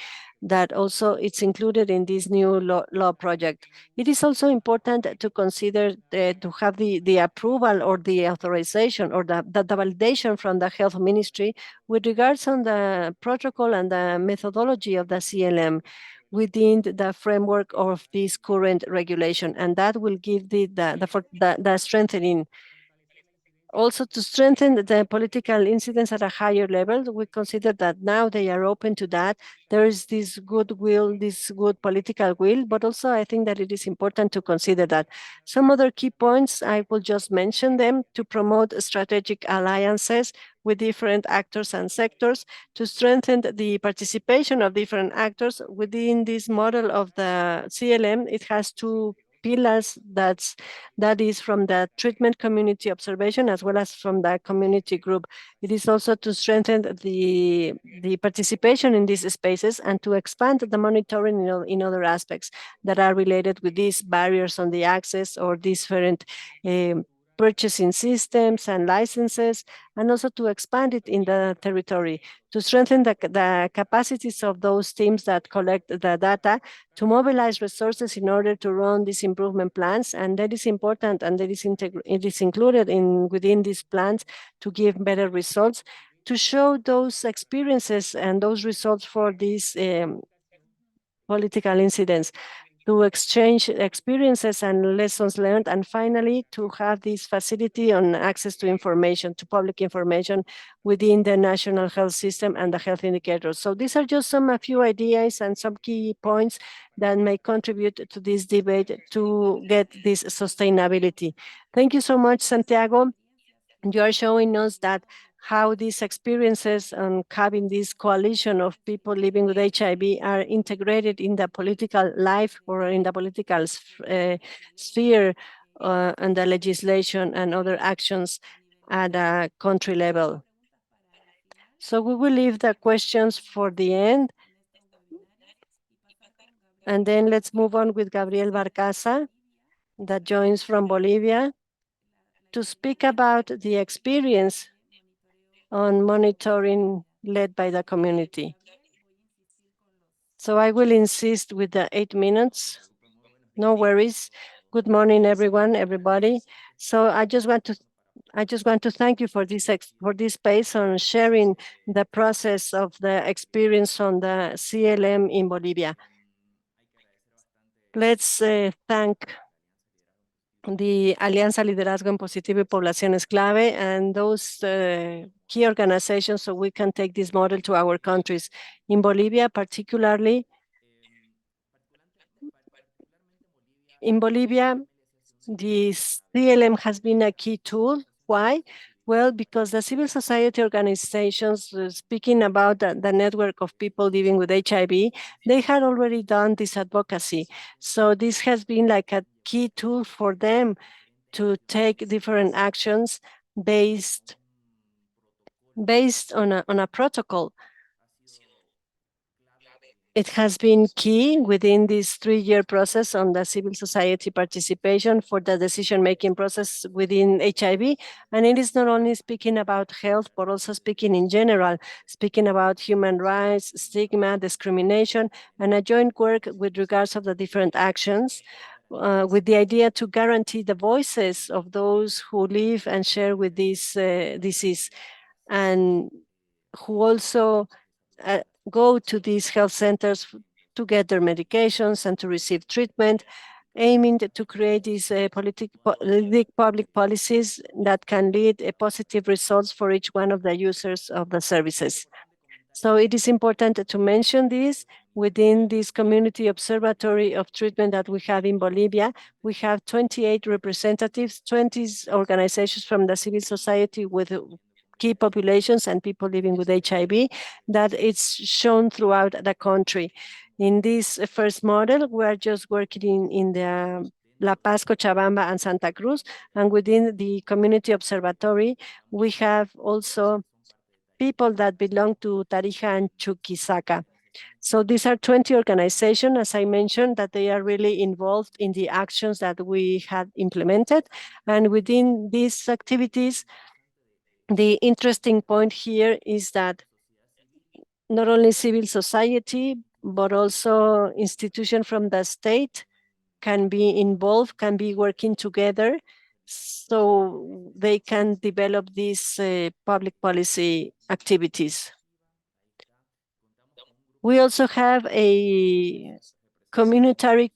that also it's included in this new law project. It is also important to consider to have the approval or the authorization or the validation from the health ministry with regards on the protocol and the methodology of the CLM within the framework of this current regulation, and that will give the strengthening Also, to strengthen the political incidents at a higher level, we consider that now they are open to that. There is this goodwill, this good political will, but also I think that it is important to consider that. Some other key points, I will just mention them: to promote strategic alliances with different actors and sectors, to strengthen the participation of different actors within this model of the CLM. It has two pillars. That is from the treatment community observation as well as from the community group. It is also to strengthen the participation in these spaces and to expand the monitoring in other aspects that are related with these barriers on the access or different purchasing systems and licenses, and also to expand it in the territory, to strengthen the capacities of those teams that collect the data, to mobilize resources in order to run these improvement plans. And that is important, and it is included within these plans to give better results, to show those experiences and those results for these political incidents, to exchange experiences and lessons learned, and finally to have this facility on access to information, to public information within the national health system and the health indicators. So these are just a few ideas and some key points that may contribute to this debate to get this sustainability. Thank you so much, Santiago. You are showing us that how these experiences and having this coalition of people living with HIV are integrated in the political life or in the political sphere and the legislation and other actions at a country level. So we will leave the questions for the end. And then let's move on with Gabriel Barcaza that joins from Bolivia to speak about the experience on monitoring led by the community. So I will insist with the 8 minutes. No worries. Good morning, everybody. So I just want to thank you for this space on sharing the process of the experience on the CLM in Bolivia. Let's thank the Alianza Liderazgo en Positivo y Poblaciones Clave and those key organizations so we can take this model to our countries. In Bolivia, particularly, the CLM has been a key tool. Why? Well, because the civil society organizations, speaking about the network of people living with HIV, they had already done this advocacy. So this has been like a key tool for them to take different actions based on a protocol. It has been key within this 3-year process on the civil society participation for the decision-making process within HIV. And it is not only speaking about health, but also speaking in general, speaking about human rights, stigma, discrimination, and a joint work with regards of the different actions, with the idea to guarantee the voices of those who live and share with this disease, and who also go to these health centers to get their medications and to receive treatment, aiming to create these public policies that can lead positive results for each one of the users of the services. So it is important to mention this. Within this community observatory of treatment that we have in Bolivia, we have 28 representatives, 20 organizations from the civil society with key populations and people living with HIV, that it's shown throughout the country. In this first model, we are just working in the La Paz, Cochabamba, and Santa Cruz. And within the community observatory, we have also people that belong to Tarija and Chuquisaca. So these are 20 organizations, as I mentioned, that they are really involved in the actions that we have implemented. And within these activities, the interesting point here is that not only civil society, but also institutions from the state can be involved, can be working together, so they can develop these public policy activities. We also have a community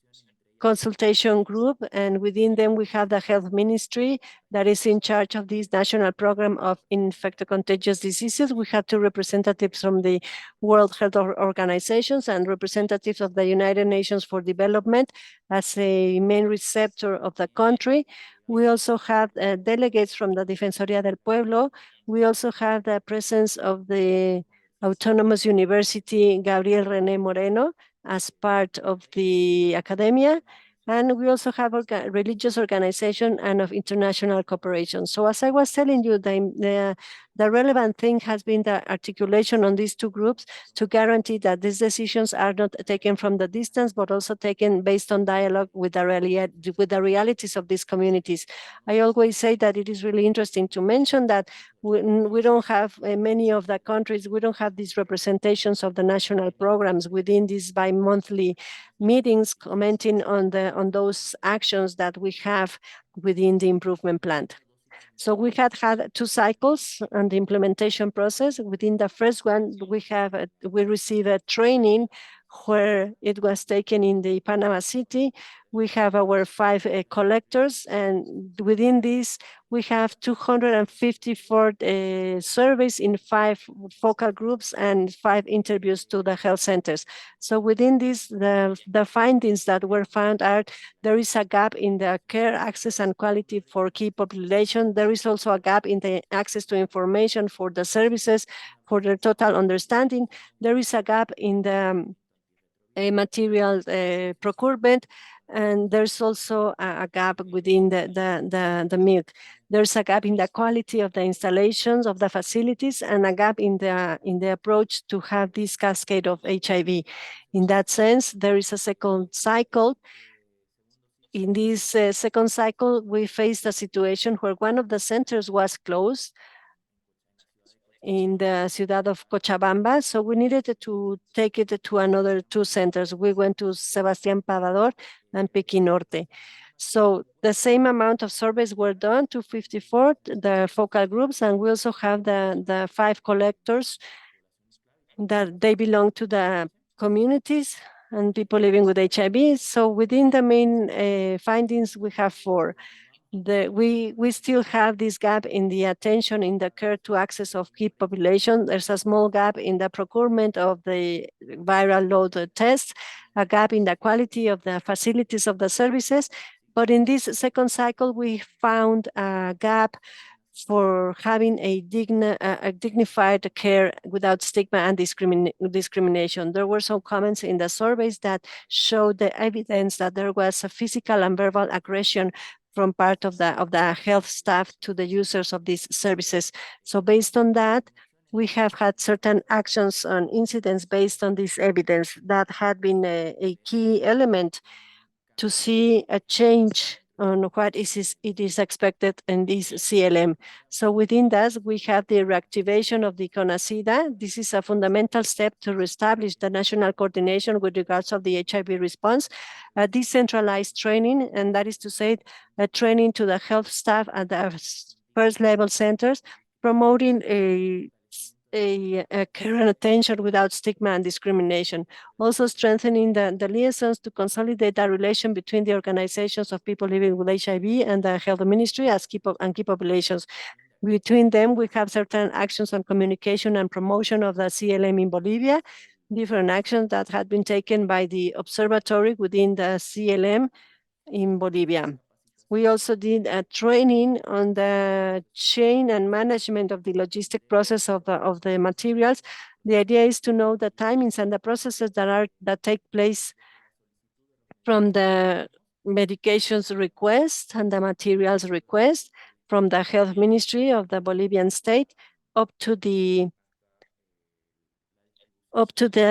consultation group, and within them we have the health ministry that is in charge of this national program of infecto-contagious diseases. We have two representatives from the World Health Organizations and representatives of the United Nations for Development as a main receptor of the country. We also have delegates from the Defensoría del Pueblo. We also have the presence of the Autonomous University Gabriel René Moreno as part of the academia. And we also have religious organization and of international cooperation. So as I was telling you, the relevant thing has been the articulation on these two groups to guarantee that these decisions are not taken from the distance, but also taken based on dialogue with the realities of these communities. I always say that it is really interesting to mention that we don't have many of the countries, we don't have these representations of the national programs within these bi-monthly meetings commenting on those actions that we have within the improvement plan. So we had two cycles on the implementation process. Within the first one, we received a training where it was taken in the Panama City. We have our 5 collectors, and within this, we have 254 surveys in 5 focal groups and 5 interviews to the health centers. So within this, the findings that were found are there is a gap in the care access and quality for key population. There is also a gap in the access to information for the services, for the total understanding. There is a gap in the material procurement, and there's also a gap within the milk. There's a gap in the quality of the installations of the facilities and a gap in the approach to have this cascade of HIV. In that sense, there is a second cycle. In this second cycle, we faced a situation where one of the centers was closed in the ciudad of Cochabamba. So we needed to take it to another 2 centers. We went to Sebastián Pavador and Pekin Norte. So the same amount of surveys were done to 54, the focal groups, and we also have the 5 collectors that they belong to the communities and people living with HIV. So within the main findings, we have 4. We still have this gap in the attention in the care to access of key population. There's a small gap in the procurement of the viral load tests, a gap in the quality of the facilities of the services. But in this second cycle, we found a gap for having a dignified care without stigma and discrimination. There were some comments in the surveys that showed the evidence that there was a physical and verbal aggression from part of the health staff to the users of these services. So based on that, we have had certain actions on incidents based on this evidence that had been a key element to see a change on what it is expected in this CLM. So within that, we have the reactivation of the CONACYDA. This is a fundamental step to reestablish the national coordination with regards of the HIV response, a decentralized training, and that is to say, a training to the health staff at the first level centers, promoting a care and attention without stigma and discrimination. Also strengthening the liaisons to consolidate the relation between the organizations of people living with HIV and the health ministry as key populations. Between them, we have certain actions on communication and promotion of the CLM in Bolivia, different actions that had been taken by the observatory within the CLM in Bolivia. We also did a training on the chain and management of the logistic process of the materials. The idea is to know the timings and the processes that take place from the medications request and the materials request from the health ministry of the Bolivian state up to the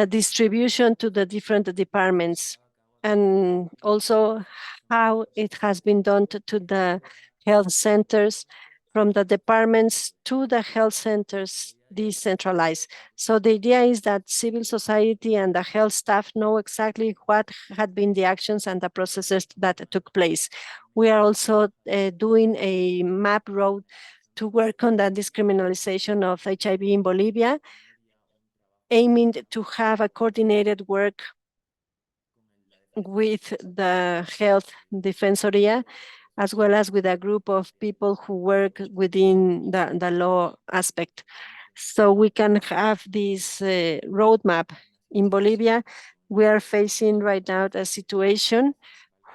distribution to the different departments, and also how it has been done to the health centers, from the departments to the health centers decentralized. So the idea is that civil society and the health staff know exactly what had been the actions and the processes that took place. We are also doing a map road to work on the discriminalization of HIV in Bolivia, aiming to have a coordinated work with the health defensoria, as well as with a group of people who work within the law aspect. So we can have this roadmap. In Bolivia, we are facing right now a situation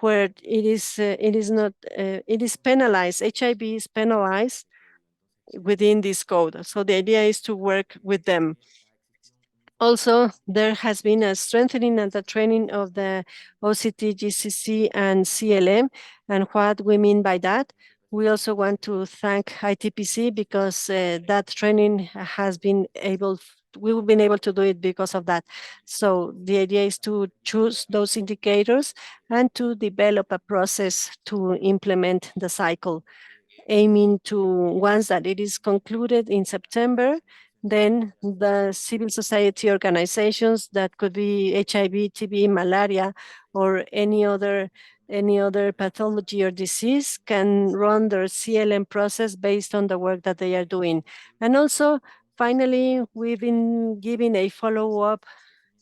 where it is not, it is penalized, HIV is penalized within this code. So the idea is to work with them. Also, there has been a strengthening and the training of the OCT, GCC, and CLM. And what we mean by that, we also want to thank ITPC because that training has been we've been able to do it because of that. So the idea is to choose those indicators and to develop a process to implement the cycle, aiming to, once that it is concluded in September, then the civil society organizations that could be HIV, TB, malaria, or any other pathology or disease can run their CLM process based on the work that they are doing. And also, finally, we've been giving a follow-up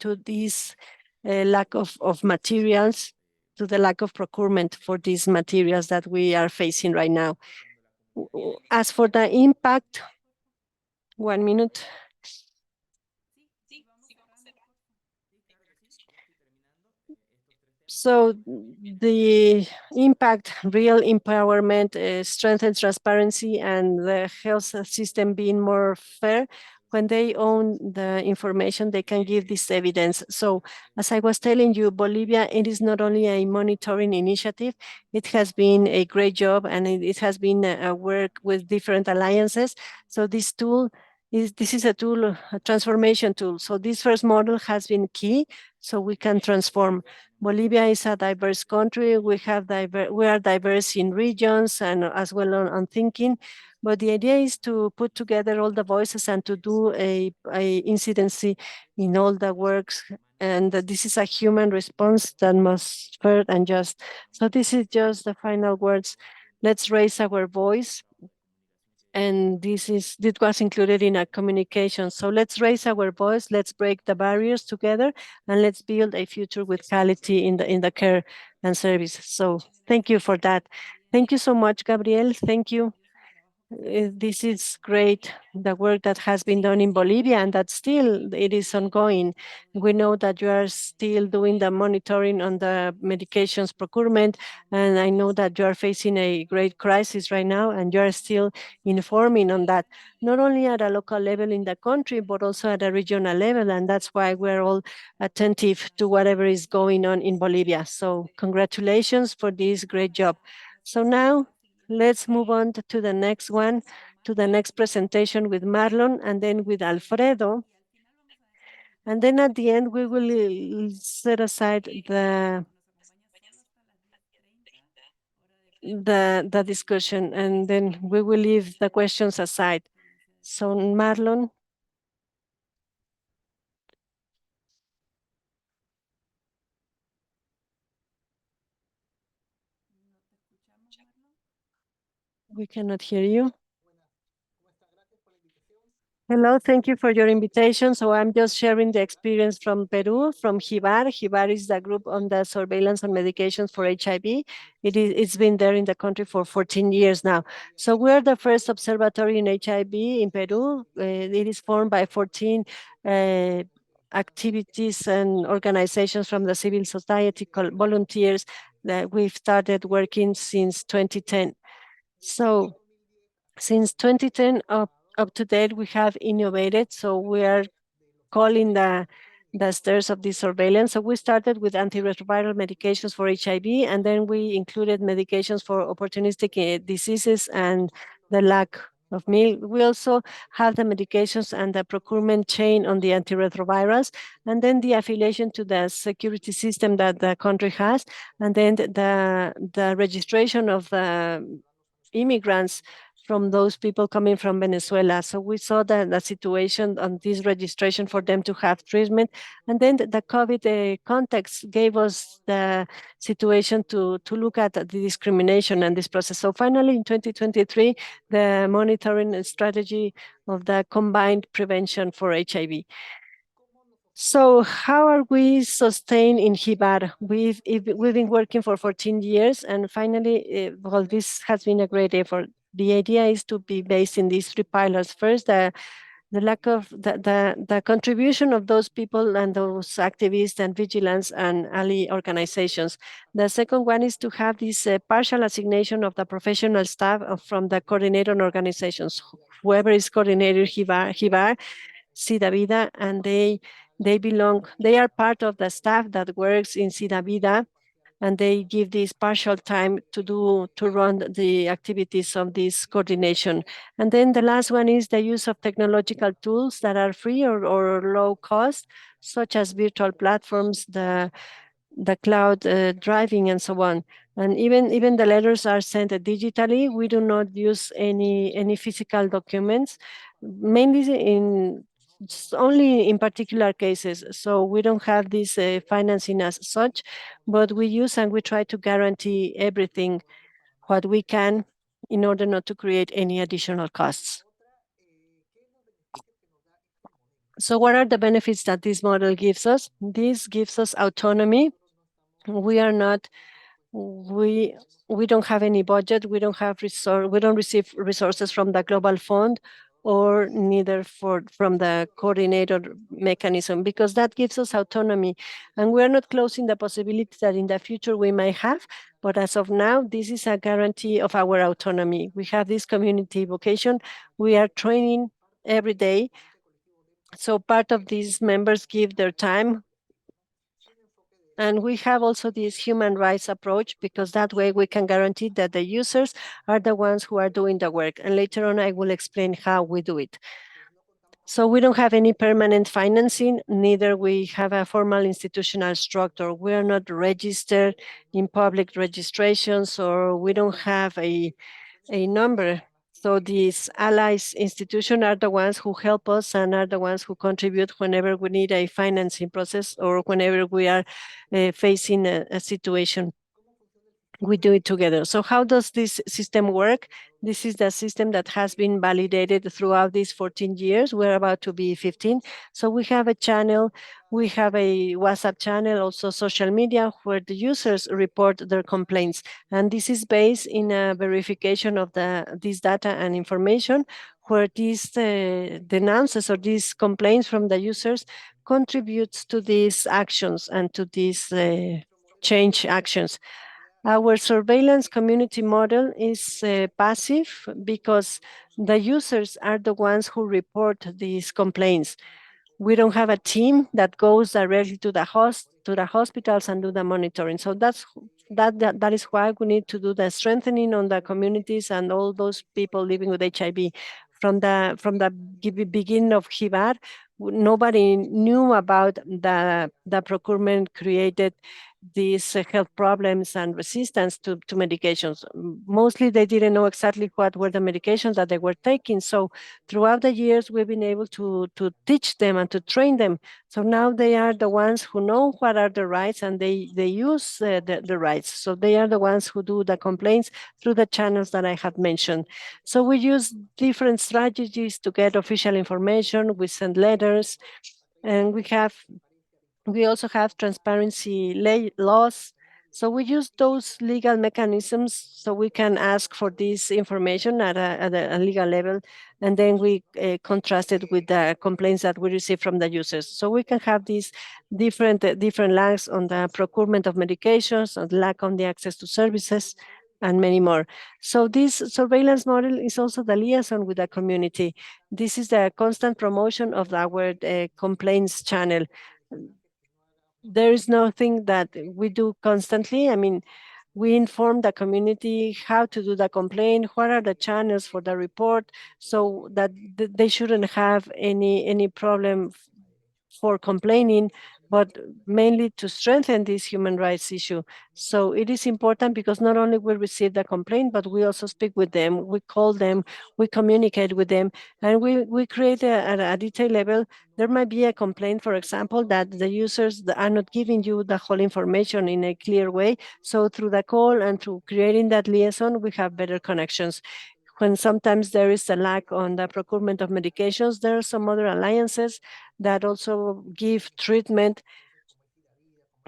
to this lack of materials, to the lack of procurement for these materials that we are facing right now. As for the impact, 1 minute. So the impact, real empowerment, strengthens transparency and the health system being more fair. When they own the information, they can give this evidence. So as I was telling you, Bolivia, it is not only a monitoring initiative, it has been a great job and it has been a work with different alliances. So this is a tool, a transformation tool. So this first model has been key so we can transform. Bolivia is a diverse country. We are diverse in regions and as well on thinking. But the idea is to put together all the voices and to do a incidency in all the works. And this is a human response that must fair and just. So this is just the final words. Let's raise our voice, and this was included in a communication. So let's raise our voice, let's break the barriers together, and let's build a future with quality in the care and service. So thank you for that. Thank you so much, Gabriel. Thank you. This is great, the work that has been done in Bolivia and that still it is ongoing. We know that you are still doing the monitoring on the medications procurement, and I know that you are facing a great crisis right now and you are still informing on that, not only at a local level in the country, but also at a regional level. And that's why we're all attentive to whatever is going on in Bolivia. So congratulations for this great job. So now, let's move on to the next one, to the next presentation with Marlon and then with Alfredo. And then at the end, we will set aside the discussion, and then we will leave the questions aside. So Marlon. We cannot hear you. Hello, thank you for your invitation. So I'm just sharing the experience from Peru, from HIVAR. HIVAR is the group on the surveillance on medications for HIV. It's been there in the country for 14 years now. So we're the first observatory in HIV in Peru. It is formed by 14 activities and organizations from the civil society called volunteers that we've started working since 2010. So since 2010 up to date, we have innovated. So we are calling the stairs of this surveillance. So we started with antiretroviral medications for HIV, and then we included medications for opportunistic diseases and the lack of milk. We also have the medications and the procurement chain on the antiretrovirals, and then the affiliation to the security system that the country has, and then the registration of the immigrants from those people coming from Venezuela. So we saw the situation on this registration for them to have treatment. And then the COVID context gave us the situation to look at the discrimination and this process. So finally, in 2023, the monitoring strategy of the combined prevention for HIV. So how are we sustained in Hibar? We've been working for 14 years, and finally, well, this has been a great effort. The idea is to be based in these three pillars. First, the lack of the contribution of those people and those activists and vigilance and ally organizations. The second one is to have this partial assignation of the professional staff from the coordinator organizations. Whoever is coordinator Hibar, Sida Vida, and they are part of the staff that works in Sida Vida, and they give this partial time to run the activities of this coordination. And then the last one is the use of technological tools that are free or low cost, such as virtual platforms, the cloud driving, and so on. And even the letters are sent digitally. We do not use any physical documents, mainly in only in particular cases. So we don't have this financing as such, but we use and we try to guarantee everything what we can in order not to create any additional costs. So what are the benefits that this model gives us? This gives us autonomy. We are not we we don't have any budget. We don't have we don't receive resources from the global fund, or neither from the coordinator mechanism, because that gives us autonomy, and we're not closing the possibility that in the future we might have. But as of now, this is a guarantee of our autonomy. We have this community vocation. We are training every day, so part of these members give their time. And we have also this human rights approach, because that way we can guarantee that the users are the ones who are doing the work. And later on, I will explain how we do it. So we don't have any permanent financing, neither we have a formal institutional structure. We are not registered in public registrations, or we don't have a number. So these allies institutions are the ones who help us and are the ones who contribute whenever we need a financing process, or whenever we are facing a situation. We do it together. So how does this system work? This is the system that has been validated throughout these 14 years. We're about to be 15. So we have a channel, we have a WhatsApp channel, also social media, where the users report their complaints. And this is based in a verification of this data and information, where these denounces or these complaints from the users contributes to these actions and to these change actions. Our surveillance community model is passive, because the users are the ones who report these complaints. We don't have a team that goes directly to the hospitals and do the monitoring. So that is why we need to do the strengthening on the communities and all those people living with HIV. From the beginning of Hibar, nobody knew about the procurement created these health problems and resistance to medications. Mostly they didn't know exactly what were the medications that they were taking. So throughout the years, we've been able to teach them and to train them. So now they are the ones who know what are the rights, and they use the rights. So they are the ones who do the complaints through the channels that I have mentioned. So we use different strategies to get official information. We send letters, and we also have transparency laws. So we use those legal mechanisms so we can ask for this information at a legal level, and then we contrast it with the complaints that we receive from the users. So we can have these different lags on the procurement of medications, on lack on the access to services, and many more. So this surveillance model is also the liaison with the community. This is the constant promotion of our complaints channel. There is nothing that we do constantly. I mean, we inform the community how to do the complaint, what are the channels for the report, so that they shouldn't have any problem for complaining, but mainly to strengthen this human rights issue. So it is important, because not only we receive the complaint, but we also speak with them, we call them, we communicate with them, and we create a detailed level. There might be a complaint, for example, that the users are not giving you the whole information in a clear way. So through the call and through creating that liaison, we have better connections. when sometimes there is a lack on the procurement of medications, there are some other alliances that also give treatment.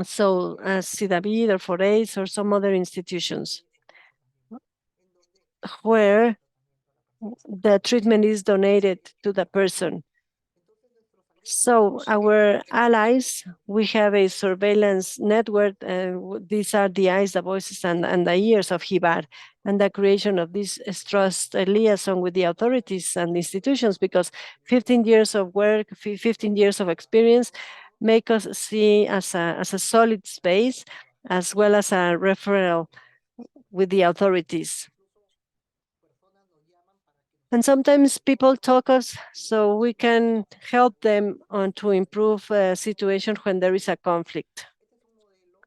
So Sidavid or for AIDS or some other institutions where the treatment is donated to the person. So our allies, we have a surveillance network. These are the eyes, the voices, and the ears of HIBAR, and the creation of this trust liaison with the authorities and institutions, because 15 years of work, 15 years of experience make us see as a solid space, as well as a referral with the authorities. And sometimes people talk us so we can help them on to improve a situation when there is a conflict.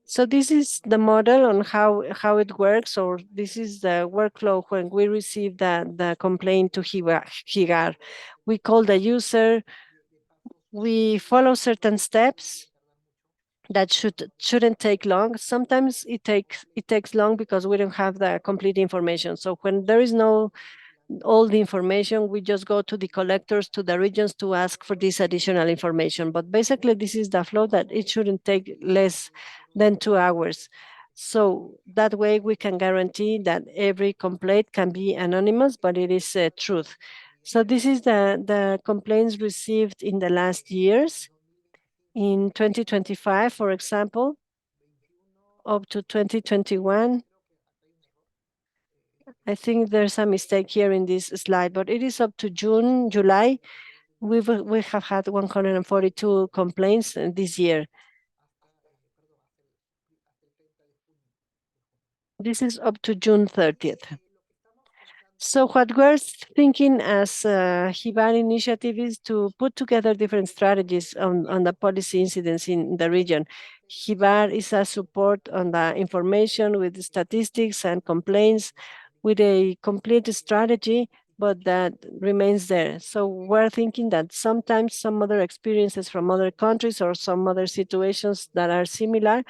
So this is the model on how it works, or this is the workflow when we receive the complaint to HIGAR. We call the user, we follow certain steps that shouldn't take long. Sometimes it takes long because we don't have the complete information. So when there is no all the information, we just go to the collectors, to the regions to ask for this additional information. But basically, this is the flow that it shouldn't take less than 2 hours. So that way we can guarantee that every complaint can be anonymous, but it is truth. So this is the complaints received in the last years. In 2025, for example, up to 2021, I think there's a mistake here in this slide, but it is up to June, July. We have had 142 complaints this year. This is up to June 30th. So what we're thinking as a HIBAR initiative is to put together different strategies on the policy incidents in the region. HIBAR is a support on the information with statistics and complaints with a complete strategy, but that remains there. So we're thinking that sometimes some other experiences from other countries or some other situations that are similar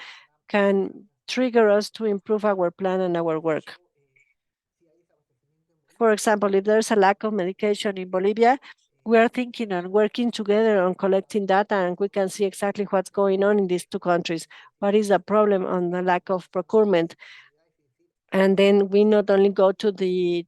can trigger us to improve our plan and our work. For example, if there's a lack of medication in Bolivia, we are thinking and working together on collecting data, and we can see exactly what's going on in these two countries. What is the problem on the lack of procurement? And then we not only go to the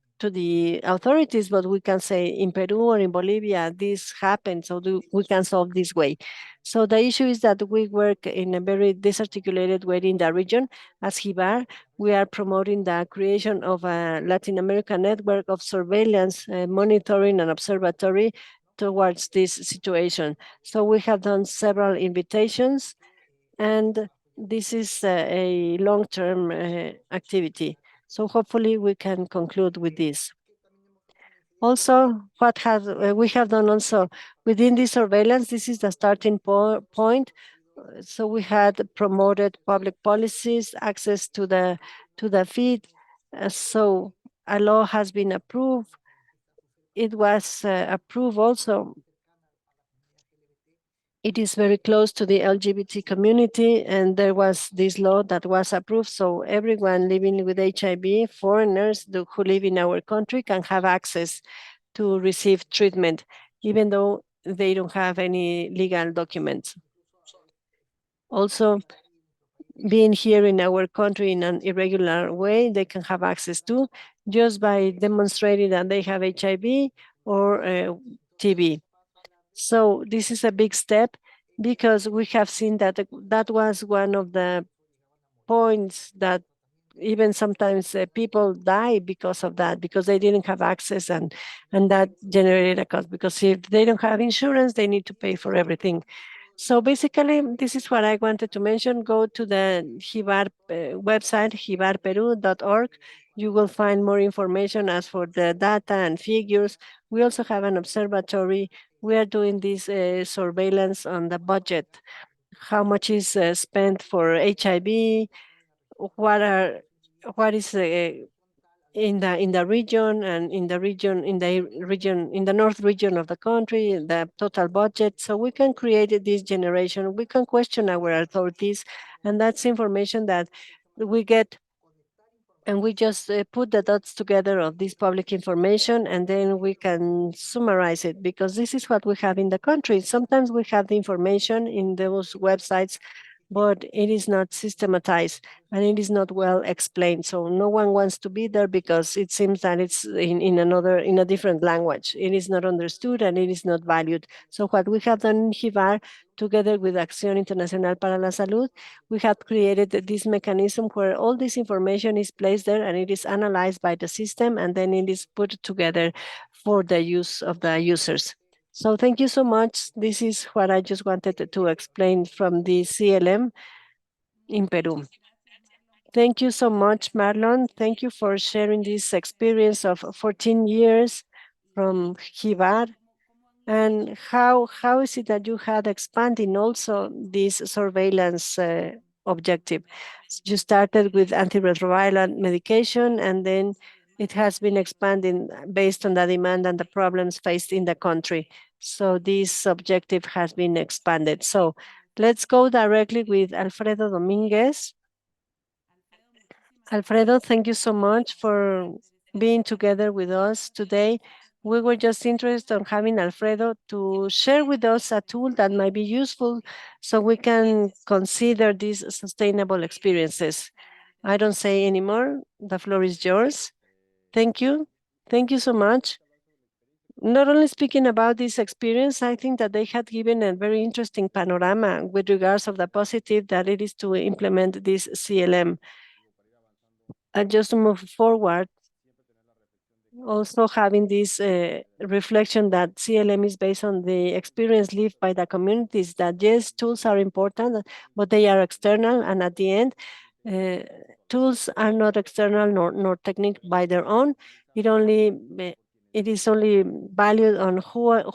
authorities, but we can say in Peru or in Bolivia, this happened, so we can solve this way. So the issue is that we work in a very disarticulated way in the region. As HIBAR, we are promoting the creation of a Latin American network of surveillance, monitoring, and observatory towards this situation. So we have done several invitations, and this is a long-term activity. So hopefully we can conclude with this. Also, what has we have done also within this surveillance, this is the starting point. So we had promoted public policies, access to the feed. So a law has been approved. It was approved also. It is very close to the LGBT community, and there was this law that was approved. So everyone living with HIV, foreigners who live in our country, can have access to receive treatment, even though they don't have any legal documents. Also, being here in our country in an irregular way, they can have access to just by demonstrating that they have HIV or TB. So this is a big step, because we have seen that that was one of the points that even sometimes people die because of that, because they didn't have access, and that generated a cost, because if they don't have insurance, they need to pay for everything. So basically, this is what I wanted to mention. Go to the HIBAR website, hibarperu.org. You will find more information as for the data and figures. We also have an observatory. We are doing this surveillance on the budget. How much is spent for HIV? What is in the region, and in the north region of the country, the total budget. So we can create this generation. We can question our authorities, and that's information that we get And we just put the dots together of this public information, and then we can summarize it, because this is what we have in the country. Sometimes we have the information in those websites, but it is not systematized and it is not well explained. So no one wants to be there because it seems that it's in a different language. It is not understood and it is not valued. So what we have done in Jivar, together with Acción Internacional para la Salud, we have created this mechanism where all this information is placed there and it is analyzed by the system, and then it is put together for the use of the users. So thank you so much. This is what I just wanted to explain from the CLM in Peru. Thank you so much, Marlon. Thank you for sharing this experience of 14 years from Jivar. And how is it that you had expanding also this surveillance objective? You started with antiretroviral medication, and then it has been expanding based on the demand and the problems faced in the country. So this objective has been expanded. So let's go directly with Alfredo Dominguez. Alfredo, thank you so much for being together with us today. We were just interested in having Alfredo to share with us a tool that might be useful so we can consider these sustainable experiences. I don't say anymore. The floor is yours. Thank you. Thank you so much. Not only speaking about this experience, I think that they had given a very interesting panorama with regards of the positive that it is to implement this CLM. And just to move forward, also having this reflection that CLM is based on the experience lived by the communities, that yes, tools are important, but they are external. And at the end, uh, tools are not external nor technique by their own. It only it is only valued on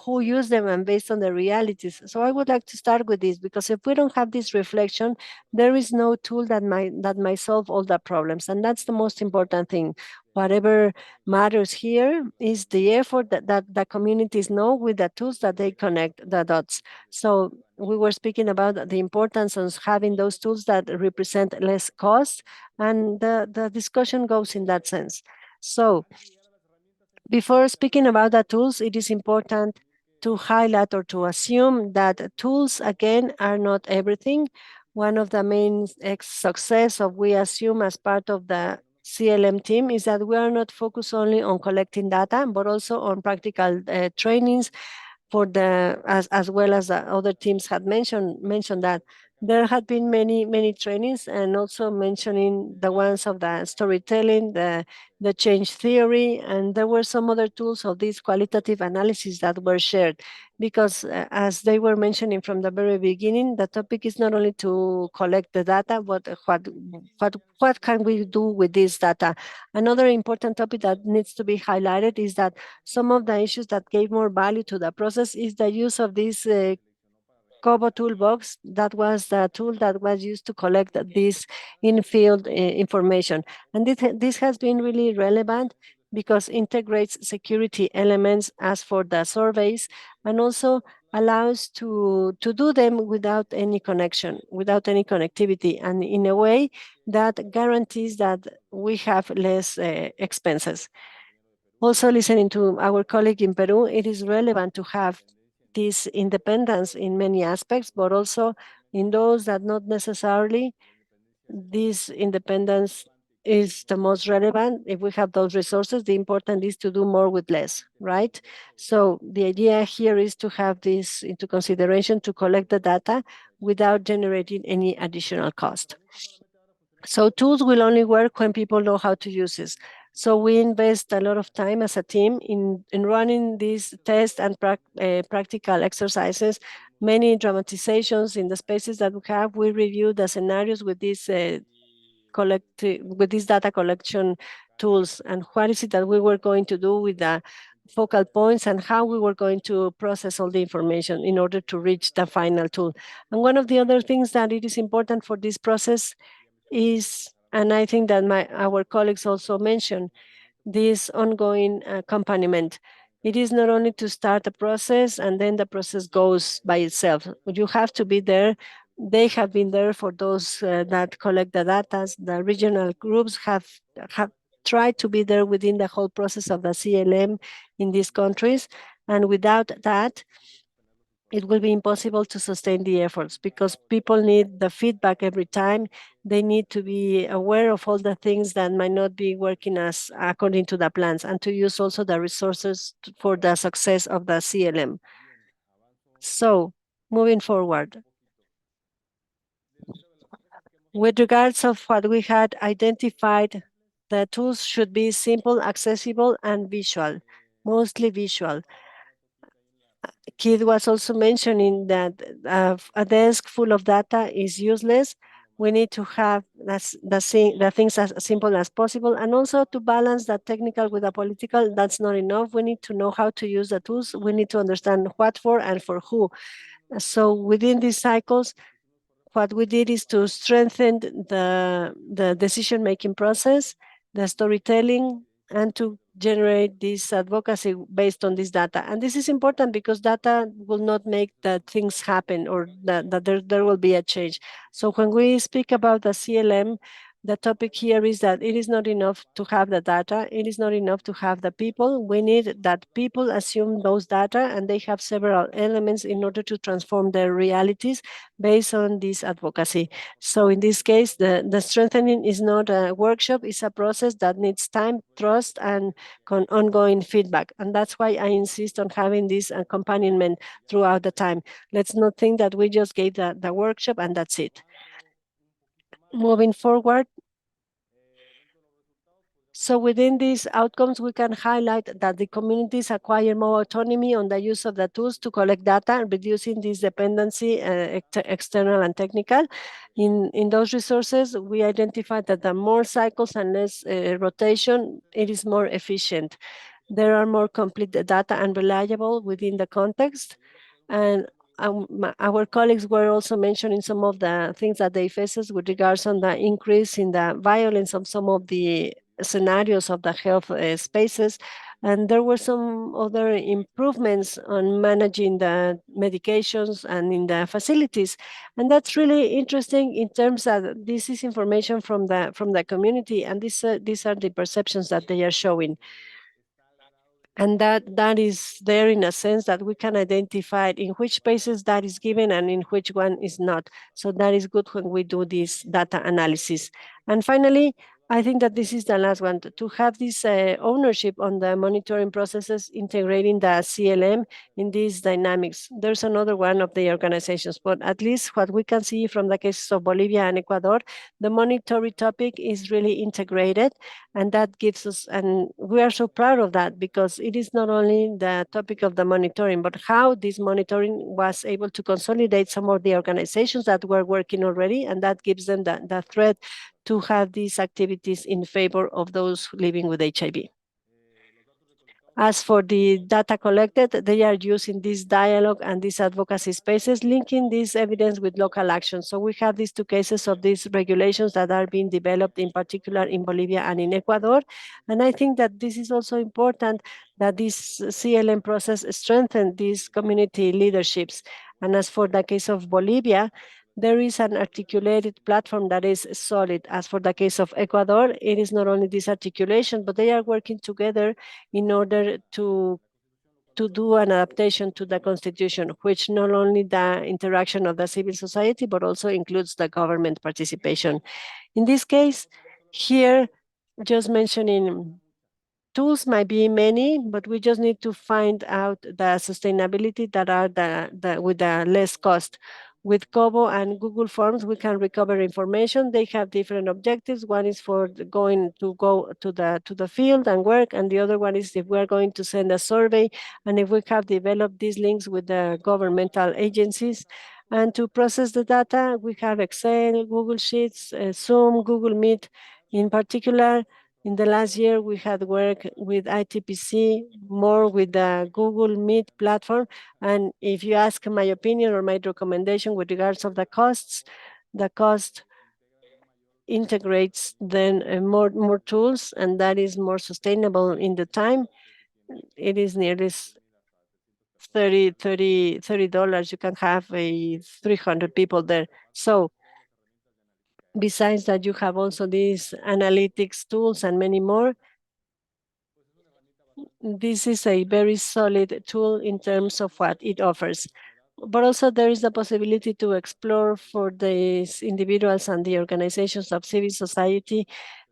who use them and based on the realities. So I would like to start with this, because if we don't have this reflection, there is no tool that might solve all the problems. And that's the most important thing. Whatever matters here is the effort that the communities know with the tools that they connect the dots. So we were speaking about the importance of having those tools that represent less cost, and the discussion goes in that sense. So before speaking about the tools, it is important to highlight or to assume that tools, again, are not everything. One of the main success of we assume as part of the CLM team is that we are not focused only on collecting data, but also on practical trainings for the as well as the other teams had mentioned that there had been many trainings, and also mentioning the ones of the storytelling, the change theory, and there were some other tools of this qualitative analysis that were shared, because as they were mentioning from the very beginning, the topic is not only to collect the data, but what can we do with this data. Another important topic that needs to be highlighted is that some of the issues that gave more value to the process is the use of this Kobo toolbox. That was the tool that was used to collect this in-field information. And this has been really relevant because integrates security elements as for the surveys, and also allows to do them without any connection, without any connectivity, and in a way that guarantees that we have less expenses. Also, listening to our colleague in Peru, it is relevant to have this independence in many aspects, but also in those that not necessarily this independence is the most relevant. If we have those resources, the important is to do more with less, right? So the idea here is to have this into consideration, to collect the data without generating any additional cost. So tools will only work when people know how to use it. So we invest a lot of time as a team in running these tests and practical exercises, many dramatizations in the spaces that we have. We review the scenarios with these with these data collection tools, and what is it that we were going to do with the focal points, and how we were going to process all the information in order to reach the final tool. And one of the other things that it is important for this process is, and I think that our colleagues also mentioned, this ongoing accompaniment. It is not only to start a process and then the process goes by itself. You have to be there They have been there for those that collect the data. The regional groups have tried to be there within the whole process of the CLM in these countries. And without that, it will be impossible to sustain the efforts because people need the feedback every time. They need to be aware of all the things that might not be working as according to the plans, and to use also the resources for the success of the CLM. So moving forward, with regards of what we had identified, the tools should be simple, accessible, and visual, mostly visual. Keith was also mentioning that a desk full of data is useless. We need to have the things as simple as possible, and also to balance the technical with the political. That's not enough. We need to know how to use the tools. We need to understand what for and for who. So within these cycles, what we did is to strengthen the decision-making process, the storytelling, and to generate this advocacy based on this data. And this is important because data will not make the things happen, or that there will be a change. So when we speak about the CLM, the topic here is that it is not enough to have the data. It is not enough to have the people. We need that people assume those data, and they have several elements in order to transform their realities based on this advocacy. So in this case, the strengthening is not a workshop, it's a process that needs time, trust, and ongoing feedback. And that's why I insist on having this accompaniment throughout the time. Let's not think that we just gave the workshop and that's it. Moving forward, so within these outcomes, we can highlight that the communities acquire more autonomy on the use of the tools to collect data, reducing this dependency, external and technical. In those resources, we identified that the more cycles and less rotation, it is more efficient. There are more complete data and reliable within the context. And our colleagues were also mentioning some of the things that they faces with regards on the increase in the violence of some of the scenarios of the health spaces. And there were some other improvements on managing the medications and in the facilities. And that's really interesting in terms that this is information from the community, and these are the perceptions that they are showing. And that is there in a sense that we can identify in which spaces that is given and in which one is not. So that is good when we do this data analysis. And finally, I think that this is the last one, to have this ownership on the monitoring processes, integrating the CLM in these dynamics. There's another one of the organizations, but at least what we can see from the cases of Bolivia and Ecuador, the monitoring topic is really integrated, and that gives us, and we are so proud of that, because it is not only the topic of the monitoring, but how this monitoring was able to consolidate some of the organizations that were working already, and that gives them the threat to have these activities in favor of those living with HIV. As for the data collected, they are using this dialogue and these advocacy spaces, linking this evidence with local action. So we have these two cases of these regulations that are being developed, in particular in Bolivia and in Ecuador. And I think that this is also important, that this CLM process strengthen these community leaderships. And as for the case of Bolivia, there is an articulated platform that is solid. As for the case of Ecuador, it is not only this articulation, but they are working together in order to do an adaptation to the constitution, which not only the interaction of the civil society, but also includes the government participation. In this case, here, just mentioning tools might be many, but we just need to find out the sustainability that are with the less cost. With Kobo and Google Forms, we can recover information. They have different objectives. One is for go to the field and work, and the other one is if we're going to send a survey, and if we have developed these links with the governmental agencies. And to process the data, we have Excel, Google Sheets, Zoom, Google Meet. In particular, in the last year, we had worked with ITPC, more with the Google Meet platform. And if you ask my opinion or my recommendation with regards of the costs, the cost integrates then more tools, and that is more sustainable in the time. It is nearly $30, you can have a 300 people there. So besides that, you have also these analytics tools and many more. This is a very solid tool in terms of what it offers. But also there is the possibility to explore for these individuals and the organizations of civil society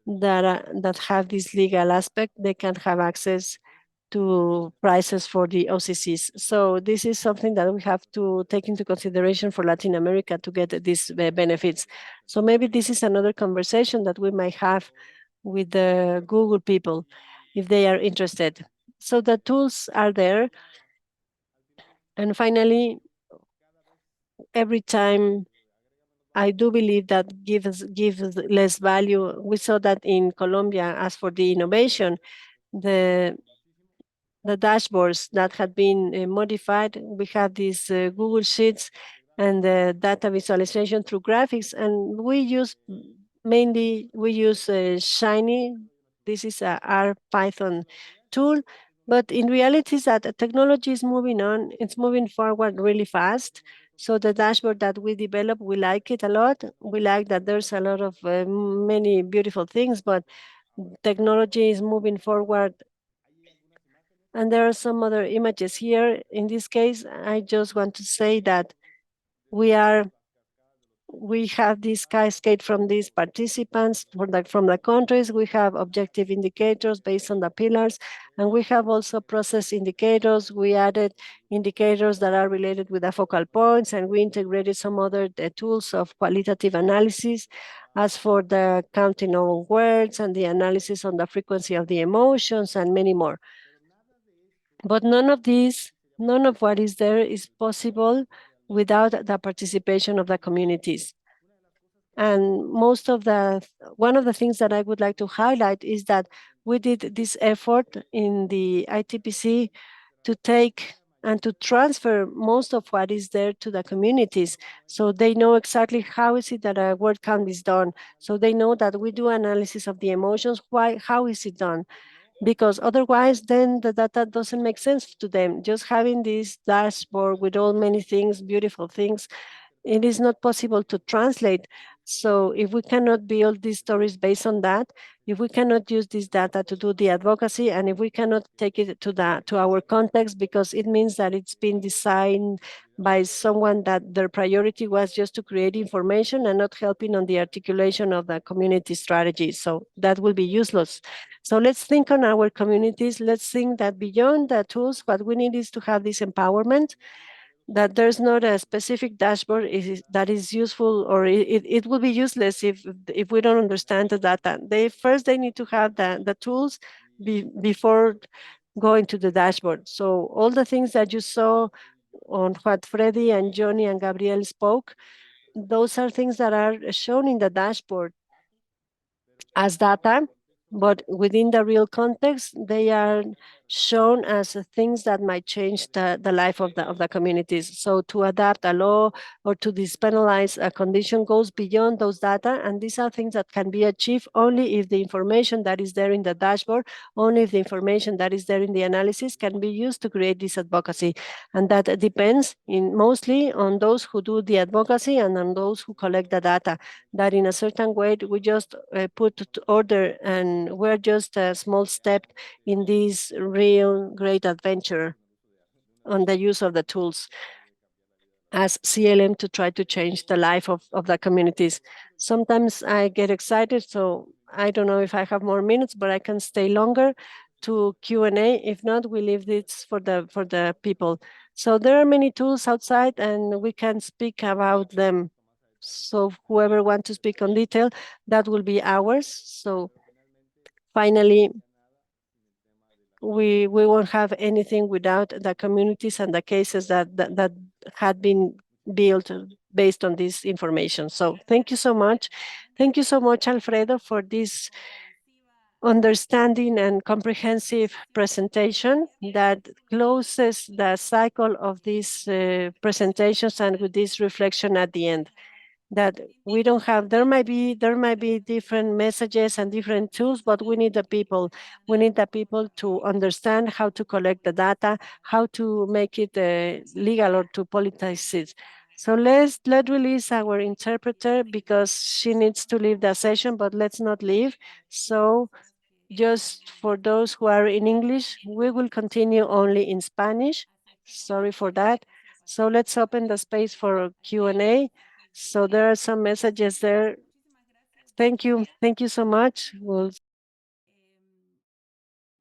that have this legal aspect. They can have access to prices for the OCCs. So this is something that we have to take into consideration for Latin America to get these benefits. So maybe this is another conversation that we might have with the Google people if they are interested. So the tools are there. And finally, every time I do believe that gives less value. We saw that in Colombia. As for the innovation, the the dashboards that had been modified. We have these Google Sheets and the data visualization through graphics, and we use Shiny. This is a R Python tool, but in reality, is that the technology is moving on. It's moving forward really fast. So the dashboard that we develop, we like it a lot. We like that there's a lot of many beautiful things, but technology is moving forward, and there are some other images here. In this case, I just want to say that we are we have this cascade from these participants from the countries. We have objective indicators based on the pillars, and we have also process indicators. We added indicators that are related with the focal points, and we integrated some other tools of qualitative analysis. As for the counting on words and the analysis on the frequency of the emotions and many more. But none of what is there is possible without the participation of the communities. And one of the things that I would like to highlight is that we did this effort in the ITPC to take and to transfer most of what is there to the communities. So they know exactly how is it that a word count is done. So they know that we do analysis of the emotions. How is it done? Because otherwise then the data doesn't make sense to them. Just having this dashboard with all many things, beautiful things, it is not possible to translate. So if we cannot build these stories based on that, if we cannot use this data to do the advocacy, and if we cannot take it to our context, because it means that it's been designed by someone that their priority was just to create information and not helping on the articulation of the community strategy. So that will be useless. So let's think on our communities. Let's think that beyond the tools, what we need is to have this empowerment, that there's not a specific dashboard that is useful, or it will be useless if we don't understand the data. They need to have the tools before going to the dashboard. So all the things that you saw on what Freddy and Johnny and Gabriel spoke, those are things that are shown in the dashboard as data, but within the real context, they are shown as things that might change the life of the communities. So to adapt a law or to dispenalize a condition goes beyond those data, and these are things that can be achieved only if the information that is there in the dashboard, only if the information that is there in the analysis can be used to create this advocacy. And that depends mostly on those who do the advocacy and on those who collect the data, that in a certain way we just put to order, and we're just a small step in this real great adventure on the use of the tools as CLM to try to change the life of the communities. Sometimes I get excited, so I don't know if I have more minutes, but I can stay longer to Q&A. If not, we leave this for the people. So there are many tools outside, and we can speak about them. So whoever wants to speak on detail, that will be ours. So finally, we won't have anything without the communities and the cases that had been built based on this information. So thank you so much. Thank you so much, Alfredo, for this understanding and comprehensive presentation that closes the cycle of these presentations and with this reflection at the end. that we don't have. There might be different messages and different tools, but we need the people. We need the people to understand how to collect the data, how to make it legal or to politicize it. So let's release our interpreter because she needs to leave the session, but let's not leave. So just for those who are in English, we will continue only in Spanish. Sorry for that. So let's open the space for Q&A. So there are some messages there. Thank you. Thank you so much. We'll